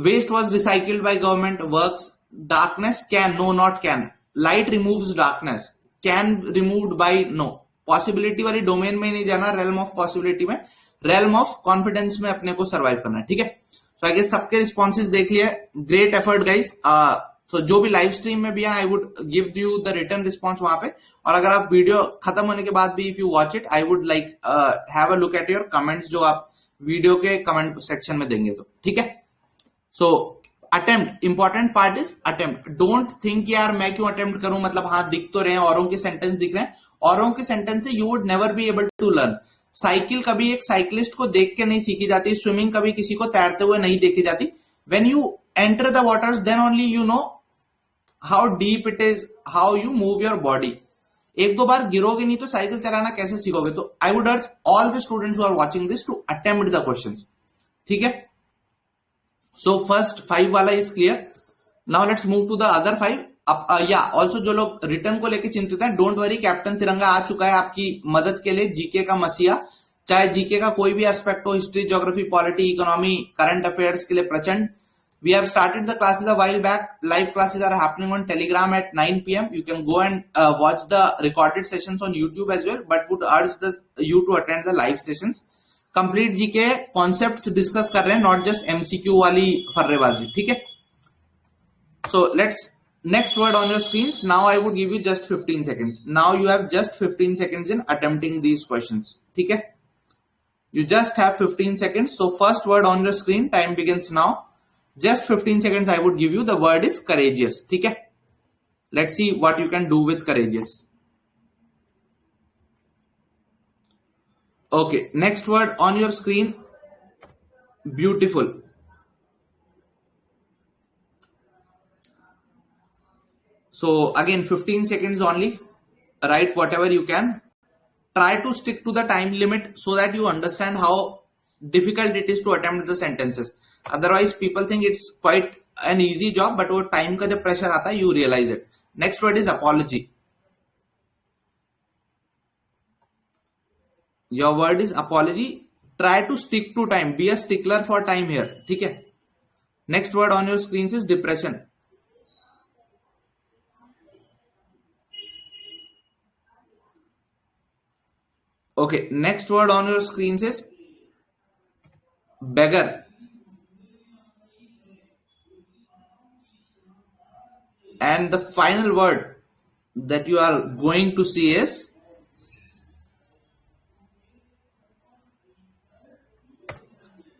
waste was recycled by government works. Darkness can, no not can. Light removes darkness, can removed by no. Possibility वाली domain में नहीं जाना, realm of possibility में, realm of confidence में अपने को survive करना है, ठीक है। सो आई गेस सबके रिस्पॉन्सेज देख लिया, ग्रेट एफर्ट गाइस। तो जो भी लाइव स्ट्रीम में भी है, आई would give you the return response वहां पे, और अगर आप वीडियो खत्म होने के बाद भी if you watch it, I would like have a look at your comments जो आप वीडियो के कमेंट सेक्शन में देंगे, तो ठीक है। So attempt, important part is attempt. Don't think यार मैं क्यों अटेम्प्ट करूं, मतलब हाँ दिख तो रहे हैं, औरों के सेंटेंस दिख रहे हैं, औरों के सेंटेंस से you would never be able to learn. Cycle कभी एक साइकिलिस्ट को देख के नहीं सीखी जाती, स्विमिंग कभी किसी को तैरते हुए नहीं देखी जाती। When you enter the waters then only you know how deep it is, how you move your body. एक दो बार गिरोगे नहीं तो साइकिल चलाना कैसे सीखोगे। तो I would urge all the students who are watching this to attempt the questions, ठीक है। सो फर्स्ट 5 वाला is clear. Now let's move to the other 5। या ऑल्सो जो लोग रिटर्न को लेकर चिंतित हैं, डोंट वरी, कैप्टन तिरंगा आ चुका है आपकी मदद के लिए। जीके का मसीहा, चाहे जीके का कोई भी एस्पेक्ट हो, history, geography, polity, economy, current affairs के लिए प्रचंड। We have started the classes a while back. Live classes are happening on Telegram at 9 p.m. You can go and watch the recorded sessions on YouTube as well, but would urge you to attend the live sessions. Complete GK concepts discuss कर रहे हैं, not just MCQ वाली फर्रेबाजी, ठीक है। So let's next word on your screens. Now I would give you just 15 seconds. Now you have just 15 seconds in attempting these questions, ठीक है। You just have 15 seconds. So first word on your screen. Time begins now. Just 15 seconds I would give you. The word is courageous, ठीक है। Let's see what you can do with courageous. Okay, next word on your screen, beautiful. So again 15 seconds only. Write whatever you can. Try to stick to the time limit so that you understand how difficult it is to attempt the sentences. Otherwise people think it's quite an easy job, but वो time का जब pressure आता है you realize it. Next word is apology. Your word is apology. Try to stick to time. Be a stickler for time here, ठीक है। Next word on your screens is depression. Okay, next word on your screens is beggar. And the final word that you are going to see is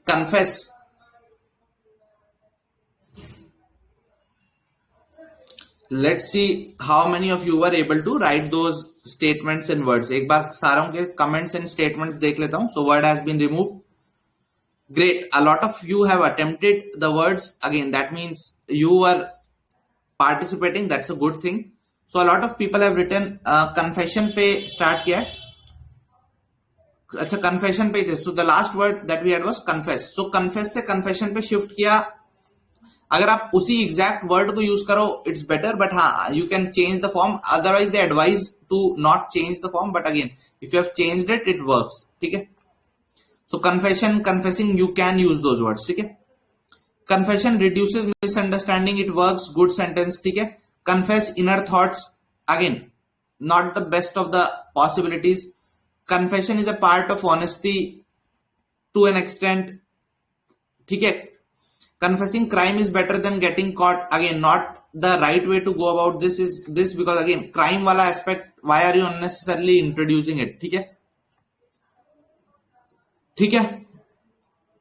confess. Let's see how many of you were able to write those statements and words. एक बार सारों के comments and statements देख लेता हूं. So word has been removed. Great. A lot of you have attempted the words. Again, that means you were participating. That's a good thing. So a lot of people have written confession पे start किया है. अच्छा confession पे थे. So the last word that we had was confess. So confess से confession पे shift किया. अगर आप उसी exact word को use करो, it's better. But हाँ, you can change the form. Otherwise they advise to not change the form. But again, if you have changed it, it works. ठीक है. So confession, confessing, you can use those words. ठीक है. Confession reduces misunderstanding. It works. Good sentence. ठीक है. Confess inner thoughts. Again, not the best of the possibilities. Confession is a part of honesty to an extent. ठीक है. Confessing crime is better than getting caught. Again, not the right way to go about this is this, because again, crime वाला aspect, why are you unnecessarily introducing it? ठीक है. ठीक है.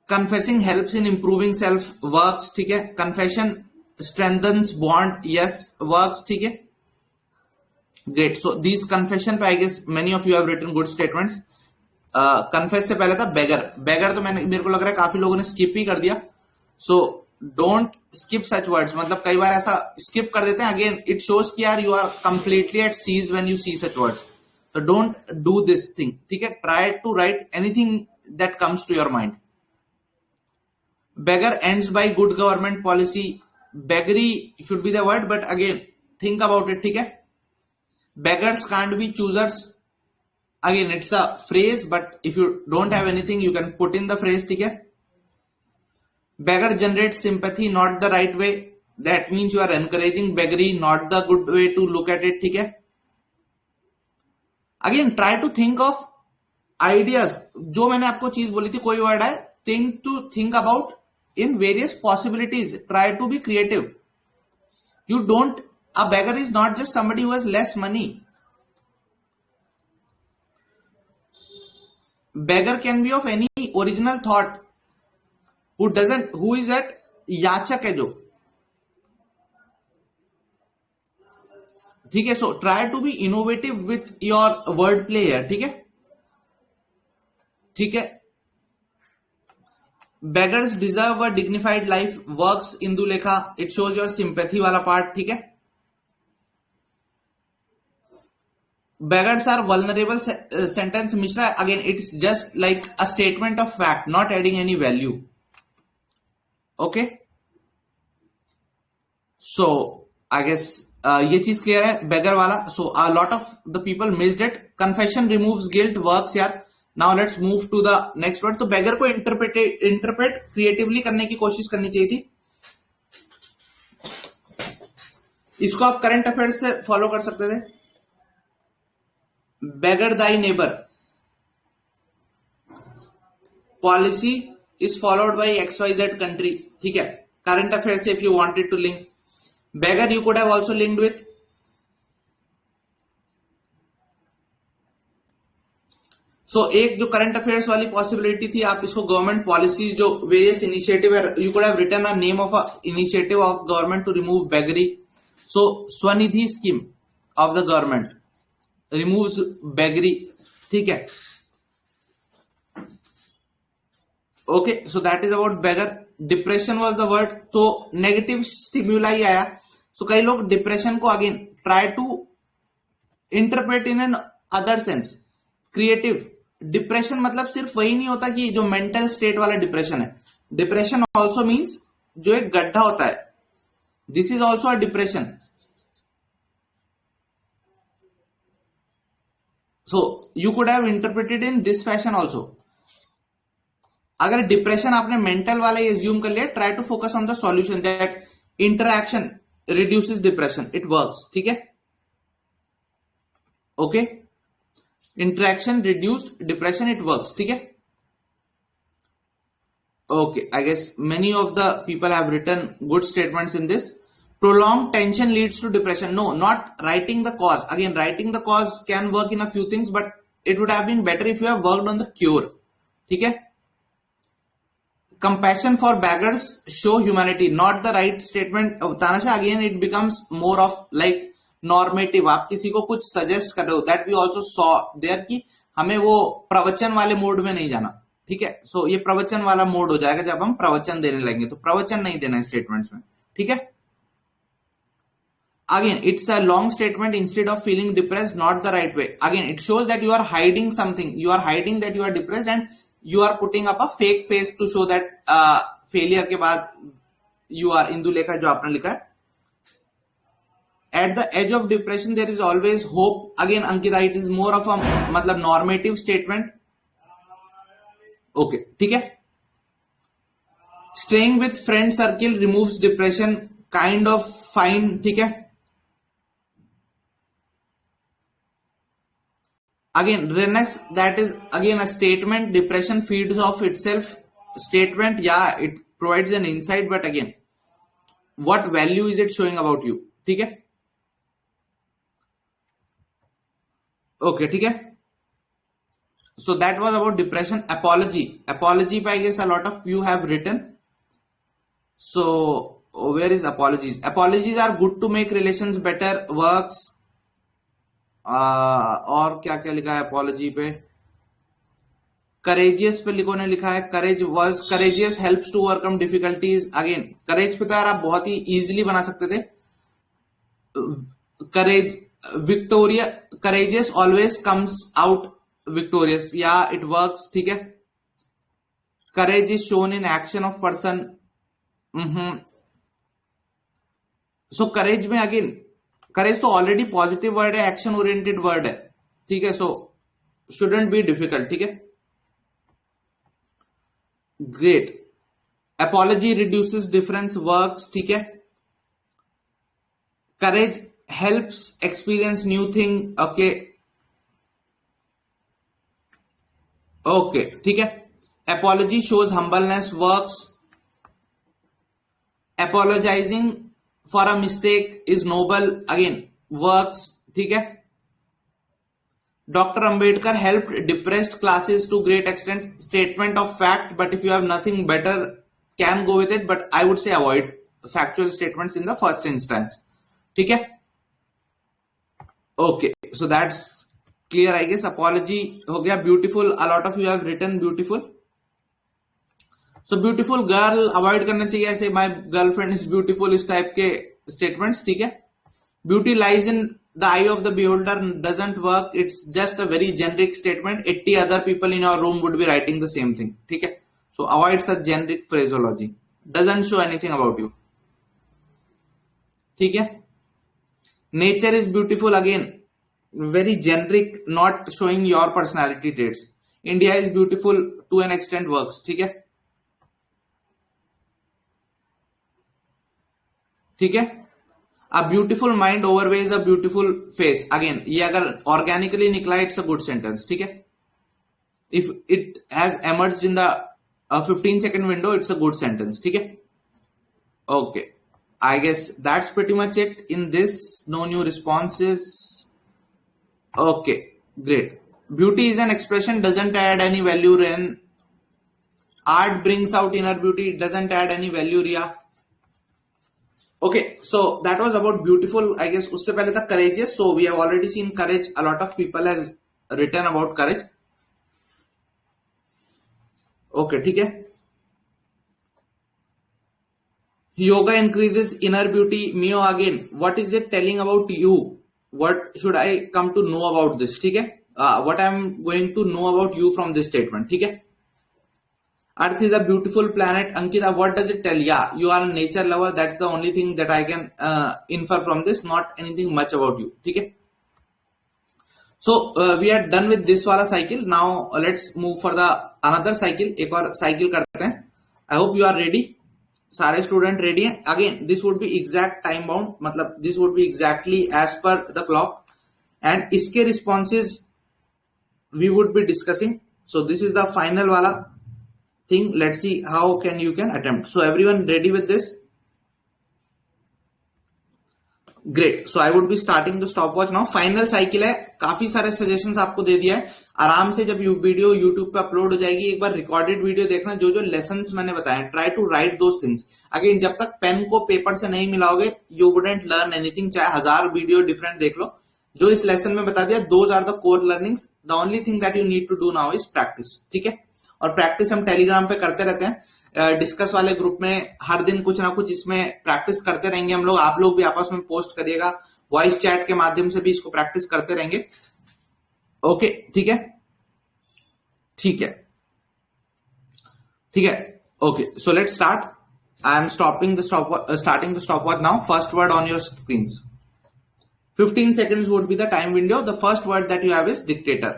Confessing helps in improving self, works. ठीक है. Confession strengthens bond. Yes, works. ठीक है. Great. So these confession पे I guess many of you have written good statements. Confess से पहले था beggar. Beggar तो मेरे को लग रहा है काफी लोगों ने skip ही कर दिया. So don't skip such words. मतलब कई बार ऐसा skip कर देते हैं. Again, it shows कि यार you are completely at ease when you see such words. So don't do this thing. ठीक है. Try to write anything that comes to your mind. Beggar ends by good government policy. Beggary should be the word, but again, think about it. ठीक है. Beggars can't be choosers. Again, it's a phrase, but if you don't have anything, you can put in the phrase. ठीक है. beggar generates sympathy, not the right way. That means you are encouraging beggary, not the good way to look at it. ठीक है. Again, try to think of ideas. जो मैंने आपको चीज बोली थी, कोई वर्ड है, think about in various possibilities. Try to be creative. A beggar is not just somebody who has less money. Beggar can be of any original thought. Who is that? याचक है जो. ठीक है. So try to be innovative with your word play है. ठीक है. ठीक है. beggars deserve a dignified life works Indulekha. It shows your sympathy वाला पार्ट. ठीक है. beggars are vulnerable sentence Mishra. Again, it's just like a statement of fact, not adding any value. Okay. So I guess ये चीज clear है beggar वाला. So a lot of the people missed it. Confession removes guilt works यार. Now let's move to the next word. तो beggar को interpret creatively करने की कोशिश करनी चाहिए थी. इसको आप करंट अफेयर्स से फॉलो कर सकते थे. beggar thy neighbor policy is followed by XYZ country. ठीक है. current affairs if you wanted to link beggar you could have also linked with. So एक जो करंट अफेयर्स वाली पॉसिबिलिटी थी, आप इसको गवर्नमेंट पॉलिसी जो वेरियस इनिशिएटिव है, you could have written a name of a initiative of government to remove beggary. So Svanidhi scheme of the government removes beggary. ठीक है. Okay. So that is about beggar. Depression was the word. तो negative stimuli आया. सो कई लोग depression को again try to interpret in another sense. Creative. Depression मतलब सिर्फ वही नहीं होता कि जो मेंटल स्टेट वाला डिप्रेशन है. डिप्रेशन ऑल्सो मीन्स जो एक गड्ढा होता है. This is also a depression. So you could have interpreted in this fashion also. अगर डिप्रेशन आपने मेंटल वाला एज्यूम कर लिया, try to focus on the solution. That interaction reduces depression. It works. ठीक है. Okay. Interaction reduced depression. It works. ठीक है. Okay. I guess many of the people have written good statements in this. Prolonged tension leads to depression. No, not writing the cause. Again, writing the cause can work in a few things, but it would have been better if you have worked on the cure. ठीक है. Compassion for beggars show humanity. Not the right statement. Tanasha, again, it becomes more of like normative. आप किसी को कुछ suggest कर रहे हो. That we also saw there कि हमें वो प्रवचन वाले मोड में नहीं जाना. ठीक है. So ये प्रवचन वाला मोड हो जाएगा जब हम प्रवचन देने लगेंगे. तो प्रवचन नहीं देना है स्टेटमेंट्स में. ठीक है. Again, it's a long statement. Instead of feeling depressed, not the right way. Again, it shows that you are hiding something. You are hiding that you are depressed and you are putting up a fake face to show that failure के बाद you are. Indulekha जो आपने लिखा है. At the edge of depression, there is always hope. Again, Ankita, it is more of a मतलब normative statement. Okay, ठीक है. Staying with friend circle removes depression. Kind of fine. ठीक है. Again, Rennes, that is again a statement. Depression feeds off itself. Statement, yeah, it provides an insight, but again, what value is it showing about you? ठीक है. Okay, ठीक है. So that was about depression. Apology. Apology, I guess a lot of you have written. So where is apologies? Apologies are good to make relations better. Works. और क्या क्या लिखा है apology पे. करेजियस पे लिखो ने लिखा है courage wars. Courageous helps to overcome difficulties. Again courage पे तो यार आप बहुत ही इजीली बना सकते थे. Courage victoria. Courageous always comes out victorious. या इट वर्क्स. ठीक है. Courage is shown in action of person. So courage में अगेन करेज तो ऑलरेडी पॉजिटिव वर्ड है, एक्शन ओरिएंटेड वर्ड है. ठीक है. So shouldn't be difficult. ठीक है. Great. apology reduces difference works, ठीक है. Courage helps experience new thing, okay. Okay, ठीक है. Apology shows humbleness works. Apologizing for a mistake is noble, again works, ठीक है. Dr. Ambedkar helped depressed classes to great extent, statement of fact, but if you have nothing better, can go with it, but I would say avoid factual statements in the first instance. ठीक है. Okay, so that's clear, I guess. Apology हो गया. Beautiful, a lot of you have written beautiful. So beautiful girl avoid करना चाहिए, ऐसे my girlfriend is beautiful, इस type के statements, ठीक है. Beauty lies in the eye of the beholder doesn't work. It's just a very generic statement. 80 other people in your room would be writing the same thing, ठीक है. So avoid such generic phraseology. Doesn't show anything about you, ठीक है. Nature is beautiful, again very generic, not showing your personality traits. India is beautiful to an extent works, ठीक है. ठीक है. A beautiful mind overweighs a beautiful face, again ये अगर organically निकला it's a good sentence, ठीक है. If it has emerged in the 15-second window, it's a good sentence, ठीक है. Okay, I guess that's pretty much it in this. No new responses. Okay, great. Beauty is an expression, doesn't add any value. Ren. Art brings out inner beauty, doesn't add any value. Ria. Okay, so that was about beautiful, I guess. उससे पहले था courageous. So we have already seen courage. A lot of people has written about courage. Okay, ठीक है. Yoga increases inner beauty. Mio, again, what is it telling about you? What should I come to know about this? ठीक है. What I'm going to know about you from this statement, ठीक है. Earth is a beautiful planet. Ankita, what does it tell? Yeah, you are a nature lover. That's the only thing that I can infer from this. Not anything much about you. ठीक है. So we are done with this वाला cycle. Now let's move for the another cycle. एक और cycle करते हैं. I hope you are ready. सारे student ready हैं. Again, this would be exact time bound. मतलब this would be exactly as per the clock. And इसके responses we would be discussing. So this is the final वाला thing. Let's see how can you can attempt. So everyone ready with this? Great. So I would be starting the stopwatch now. Final cycle है. काफी सारे suggestions आपको दे दिया है. आराम से जब वीडियो YouTube पे अपलोड हो जाएगी, एक बार रिकॉर्डेड वीडियो देखना. जो जो लेसन्स मैंने बताए, try to write those things. Again, जब तक पेन को पेपर से नहीं मिलाओगे, यू वुडंट लर्न एनीथिंग. चाहे 1000 वीडियो डिफरेंट देख लो. जो इस लेसन में बता दिया, those are the core learnings. The only thing that you need to do now is practice, ठीक है. और प्रैक्टिस हम टेलीग्राम पे करते रहते हैं. डिस्कस वाले ग्रुप में हर दिन कुछ ना कुछ इसमें प्रैक्टिस करते रहेंगे हम लोग. आप लोग भी आपस में पोस्ट करिएगा. वॉइस चैट के माध्यम से भी इसको प्रैक्टिस करते रहेंगे. ओके, ठीक है. ठीक है, ठीक है. Okay, so let's start. I am starting the stopwatch now. First word on your screens. 15 seconds would be the time window. The first word that you have is dictator.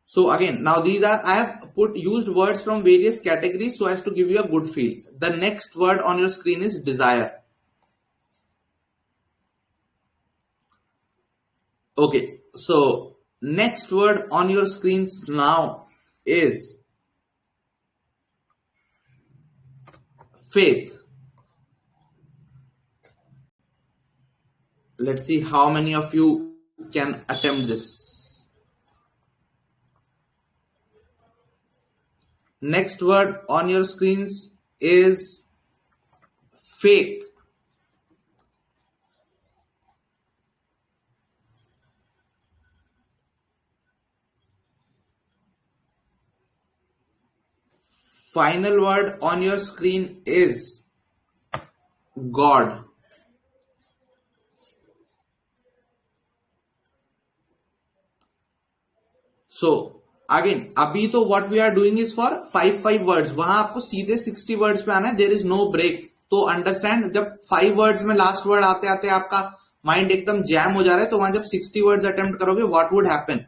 So again, now these are, I have used words from various categories so as to give you a good feel. The next word on your screen is desire. Okay, so next word on your screens now is faith. Let's see how many of you can attempt this. Next word on your screens is fake. Final word on your screen is God. So again, अभी तो what we are doing is for 5 words. वहां आपको सीधे 60 words पे आना है. There is no break. तो understand, जब 5 words में लास्ट वर्ड आते आते आपका माइंड एकदम जैम हो जा रहा है, तो वहां जब 60 words अटेम्प्ट करोगे, what would happen?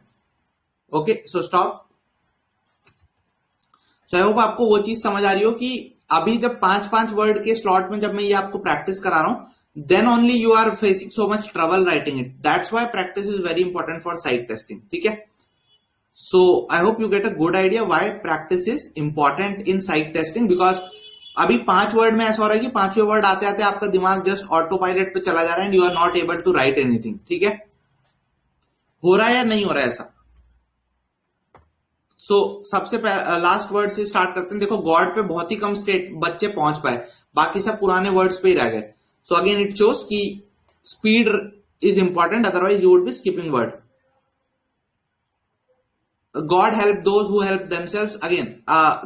Okay, so stop. So I hope आपको वो चीज समझ आ रही हो कि अभी जब 5-5 वर्ड के स्लॉट में जब मैं ये आपको प्रैक्टिस करा रहा हूं, then only you are facing so much trouble writing it. That's why practice is very important for sight testing. ठीक है. So I hope you get a good idea why practice is important in psych testing, because अभी 5 word में ऐसा हो रहा है कि 5वें वर्ड आते आते आपका दिमाग जस्ट ऑटो पायलट पे चला जा रहा है and you are not able to write anything. ठीक है. हो रहा है या नहीं हो रहा है ऐसा? सो सबसे लास्ट वर्ड से स्टार्ट करते हैं. देखो गॉड पे बहुत ही कम स्टेट बच्चे पहुंच पाए, बाकी सब पुराने वर्ड्स पे ही रह गए. सो अगेन इट शोज कि speed is important, otherwise you would B skipping word. God help those who help themselves. Again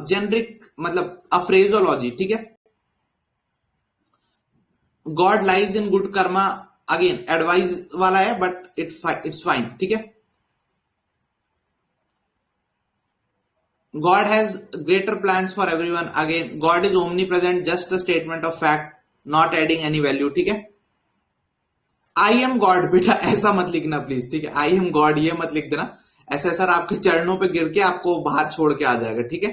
generic मतलब अ फ्रेजोलॉजी. ठीक है. God lies in good Karma. Again advice वाला है बट इट्स फाइन. ठीक है. God has greater plans for everyone. Again God is omni present, just a statement of fact, not adding any value. ठीक है. I am God बेटा ऐसा मत लिखना प्लीज. ठीक है. आई एम गॉड ये मत लिख देना. ऐसे सर आपके चरणों पे गिर के आपको बाहर छोड़ के आ जाएगा. ठीक है.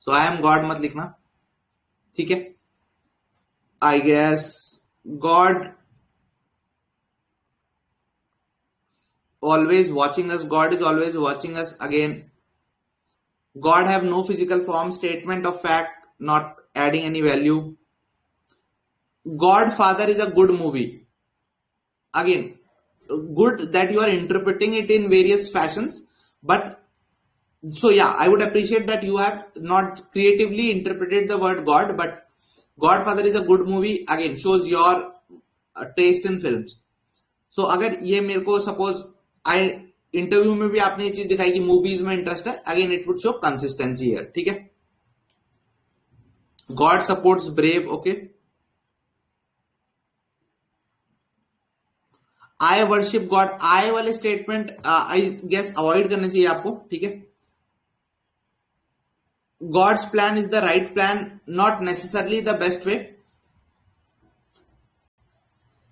सो आई एम गॉड मत लिखना. ठीक है. I guess God always watching us. God is always watching us. Again God have no physical form, statement of fact, not adding any value. Godfather is a good movie. Again, good that you are interpreting it in various fashions, but so yeah, I would appreciate that you have not creatively interpreted the word God, but Godfather is a good movie. Again, shows your taste in films. So अगर ये मेरे को suppose interview में भी आपने ये चीज दिखाई कि मूवीज में इंटरेस्ट है, again it would show consistency here. ठीक है. God supports brave. Okay. I worship God. I वाले स्टेटमेंट आई गेस अवॉइड करने चाहिए आपको. ठीक है. God's plan is the right plan, not necessarily the best way,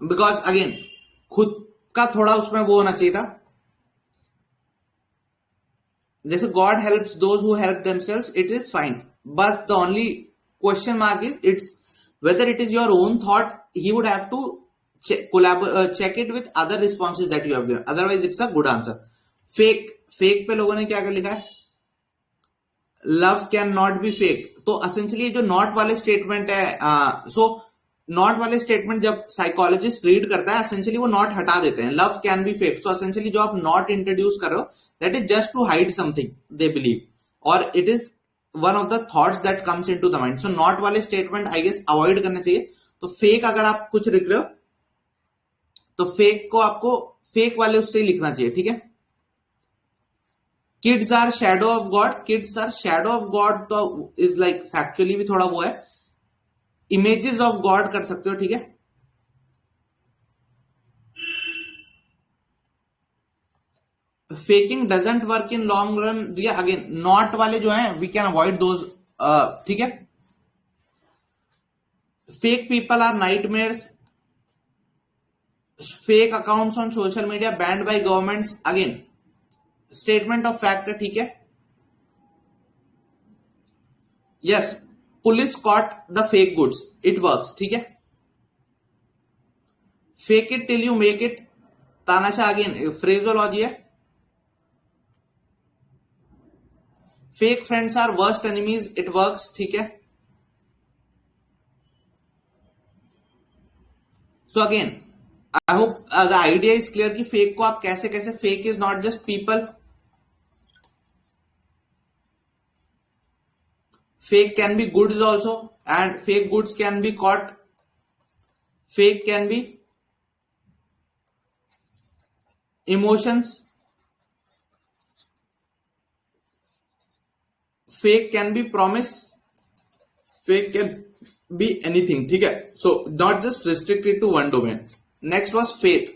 because again खुद का थोड़ा उसमें वो होना चाहिए था. जैसे God helps those who help themselves, it is fine, बस the only question mark is it's whether it is your own thought. He would have to check it with other responses that you have given, otherwise it's a good answer. fake पे लोगों ने क्या कर लिखा है? love can not be fake. तो essentially जो not वाले स्टेटमेंट है, so not वाले स्टेटमेंट जब साइकोलॉजिस्ट रीड करता है essentially वो not हटा देते हैं. love can be fake. so essentially जो आप not introduce कर रहे हो, that is just to hide something they believe, or it is one of the thoughts that comes into the mind. so not वाले statement I guess avoid करने चाहिए. तो fake अगर आप कुछ लिख रहे हो तो फेक को आपको फेक वाले उससे ही लिखना चाहिए. ठीक है. Kids are shadow of God. Kids are shadow of God तो इज लाइक फैक्चुअली भी थोड़ा वो है. इमेजेस ऑफ गॉड कर सकते हो. ठीक है. Faking doesn't work in long run. Again not वाले जो हैं वी कैन अवॉइड दोज. ठीक है. Fake people are nightmares. Fake accounts on social media banned by governments. Again statement of fact है. ठीक है. Yes, police caught the fake goods, it works. ठीक है. Fake it till you make it. तानाशाह again phraseology है. Fake friends are worst enemies, it works. ठीक है. So again I hope the idea is clear कि fake को आप कैसे कैसे, fake is not just people. Fake can be goods also and fake goods can be caught. Fake can be emotions. Fake can be promise. Fake can be anything. ठीक है. So not just restricted to one domain. Next was faith.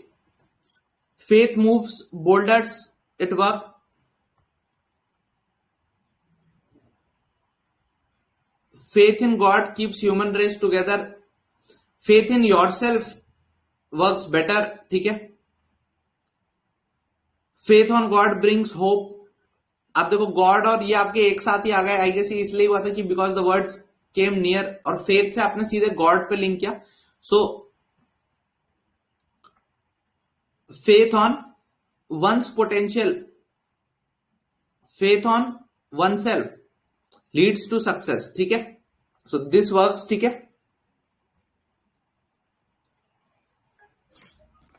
Faith moves boulders, it works. Faith in God keeps human race together. Faith in yourself works better. ठीक है. Faith on God brings hope. आप देखो God और ये आपके एक साथ ही आ गए, आई गेस ये इसलिए हुआ था कि because the words came near, और फेथ से आपने सीधे गॉड पे लिंक किया. सो faith on one's potential, faith on oneself leads to success. ठीक है, so this works. ठीक है,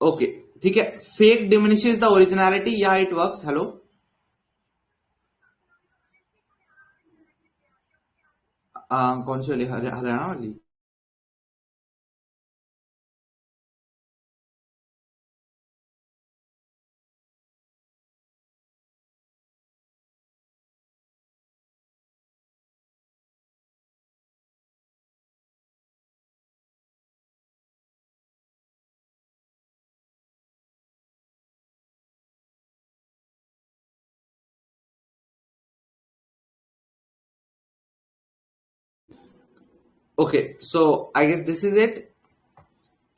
ओके ठीक है. फेक diminishes the originality, या इट वर्क्स. हेलो, कौन सी वाली, हरियाणा वाली. Okay, so I guess this is it.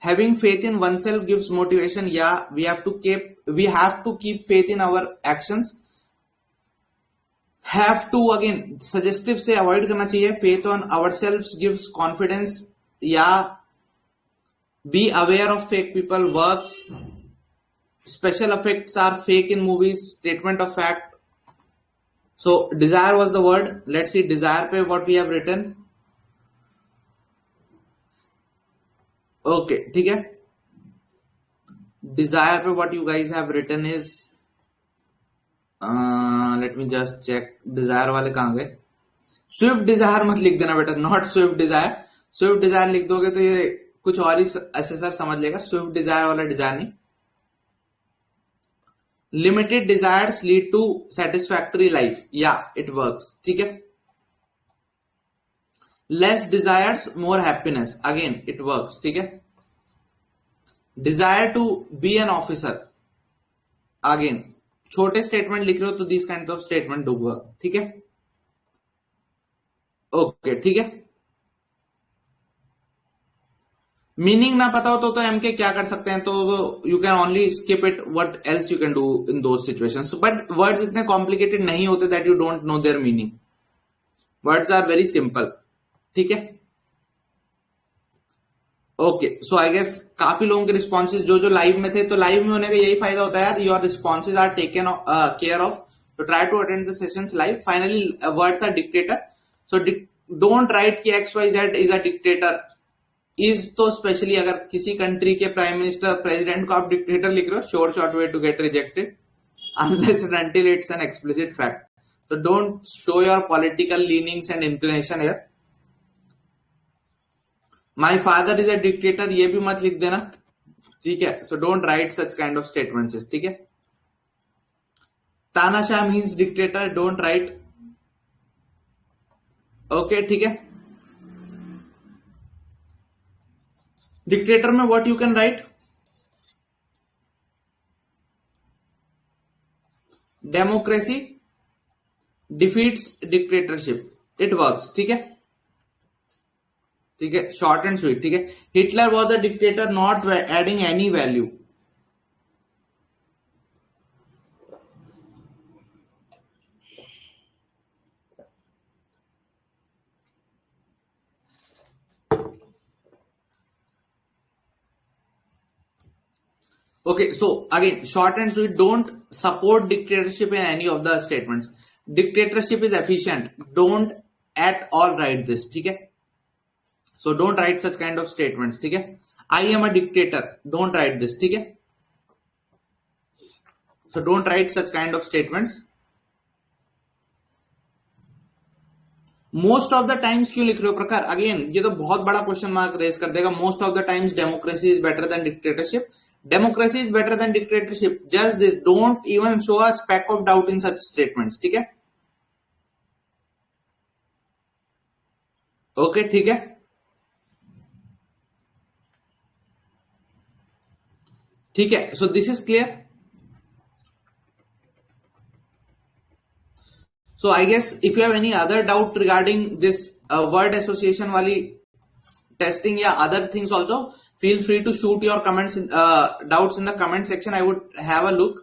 Having faith in oneself gives motivation. Yeah, we have to keep faith in our actions. Have to, again suggestive से avoid करना चाहिए. Faith on ourselves gives confidence. Yeah, be aware of fake people works. Special effects are fake in movies. Statement of fact. So desire was the word. Let's see desire पे what we have written. Okay, ठीक है. Desire पे what you guys have written is, let me just check. Desire वाले कहाँ गए? Swift desire मत लिख देना बेटा, not swift desire. Swift desire लिख दोगे तो ये कुछ और ही असेसर समझ लेगा. Swift desire वाला desire नहीं. Limited desires lead to satisfactory life. Yeah, it works. ठीक है. Less desires, more happiness. Again, it works. ठीक है. Desire to be an officer. Again, छोटे स्टेटमेंट लिख रहे हो तो this kind of statement do work. ठीक है, ओके ठीक है. मीनिंग ना पता हो तो एमके क्या कर सकते हैं, तो you can only skip it. What else you can do in those situations. But words इतने कॉम्प्लिकेटेड नहीं होते that you don't know their meaning. Words are very simple. ठीक है, ओके. सो आई गेस काफी लोगों के रिस्पॉन्सेज जो live में थे, तो लाइव में होने का यही फायदा होता है यार, your responses are taken care of. तो try to attend the sessions live. Finally word था डिक्टेटर. सो डोंट राइट कि XYZ is a dictator. Is तो स्पेशली अगर किसी कंट्री के प्राइम मिनिस्टर प्रेसिडेंट को आप डिक्टेटर लिख रहे हो, short way to get rejected unless and until it's an explicit fact. So don't show your political leanings and inclination here. My father is a dictator, ये भी मत लिख देना. ठीक है, so don't write such kind of statements. ठीक है. तानाशाह means dictator, don't write. Okay, ठीक है. Dictator में what you can write? Democracy defeats dictatorship. It works. ठीक है, ठीक है, शॉर्ट एंड स्वीट. ठीक है. Hitler was a dictator not adding any value. Okay, so again, short and sweet, don't support dictatorship in any of the statements. Dictatorship is efficient. Don't at all write this. ठीक है. So don't write such kind of statements. ठीक है. I am a dictator. Don't write this. ठीक है. So don't write such kind of statements. Most of the times क्यों लिख रहे हो प्रकार? अगेन ये तो बहुत बड़ा क्वेश्चन मार्क रेज कर देगा. Most of the times democracy is better than dictatorship. Democracy is better than dictatorship. Just this. Don't even show a speck of doubt in such statements. ठीक है. ओके ठीक है. ठीक है. So this is clear. So I guess if you have any other doubt regarding this word association वाली testing या other things also, feel free to shoot your comments doubts in the comment section. I would have a look.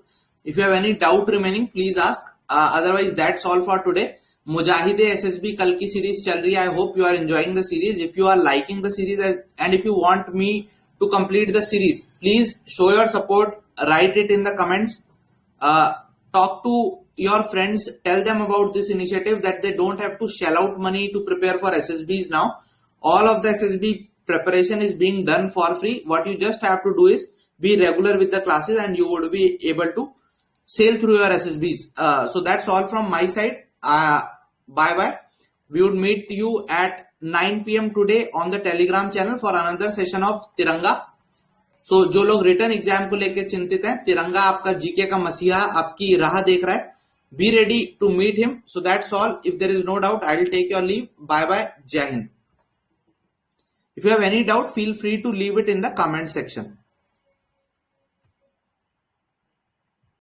If you have any doubt remaining, please ask. otherwise that's all for today. Mujahide SSB कल की series चल रही है. I hope you are enjoying the series. If you are liking the series and if you want me to complete the series, please show your support. Write it in the comments. Talk to your friends. Tell them about this initiative, that they don't have to shell out money to prepare for SSBs now. All of the SSB preparation is being done for free. What you just have to do is be regular with the classes and you would be able to sail through your SSBs. So that's all from my side. Bye bye. We would meet you at 9 PM today on the Telegram channel for another session of Tiranga. So जो लोग return exam को लेकर चिंतित हैं, तिरंगा आपका GK का मसीहा आपकी राह देख रहा है. Be ready to meet him. So that's all. If there is no doubt, I will take your leave. Bye bye. Jai Hind. If you have any doubt, feel free to leave it in the comment section.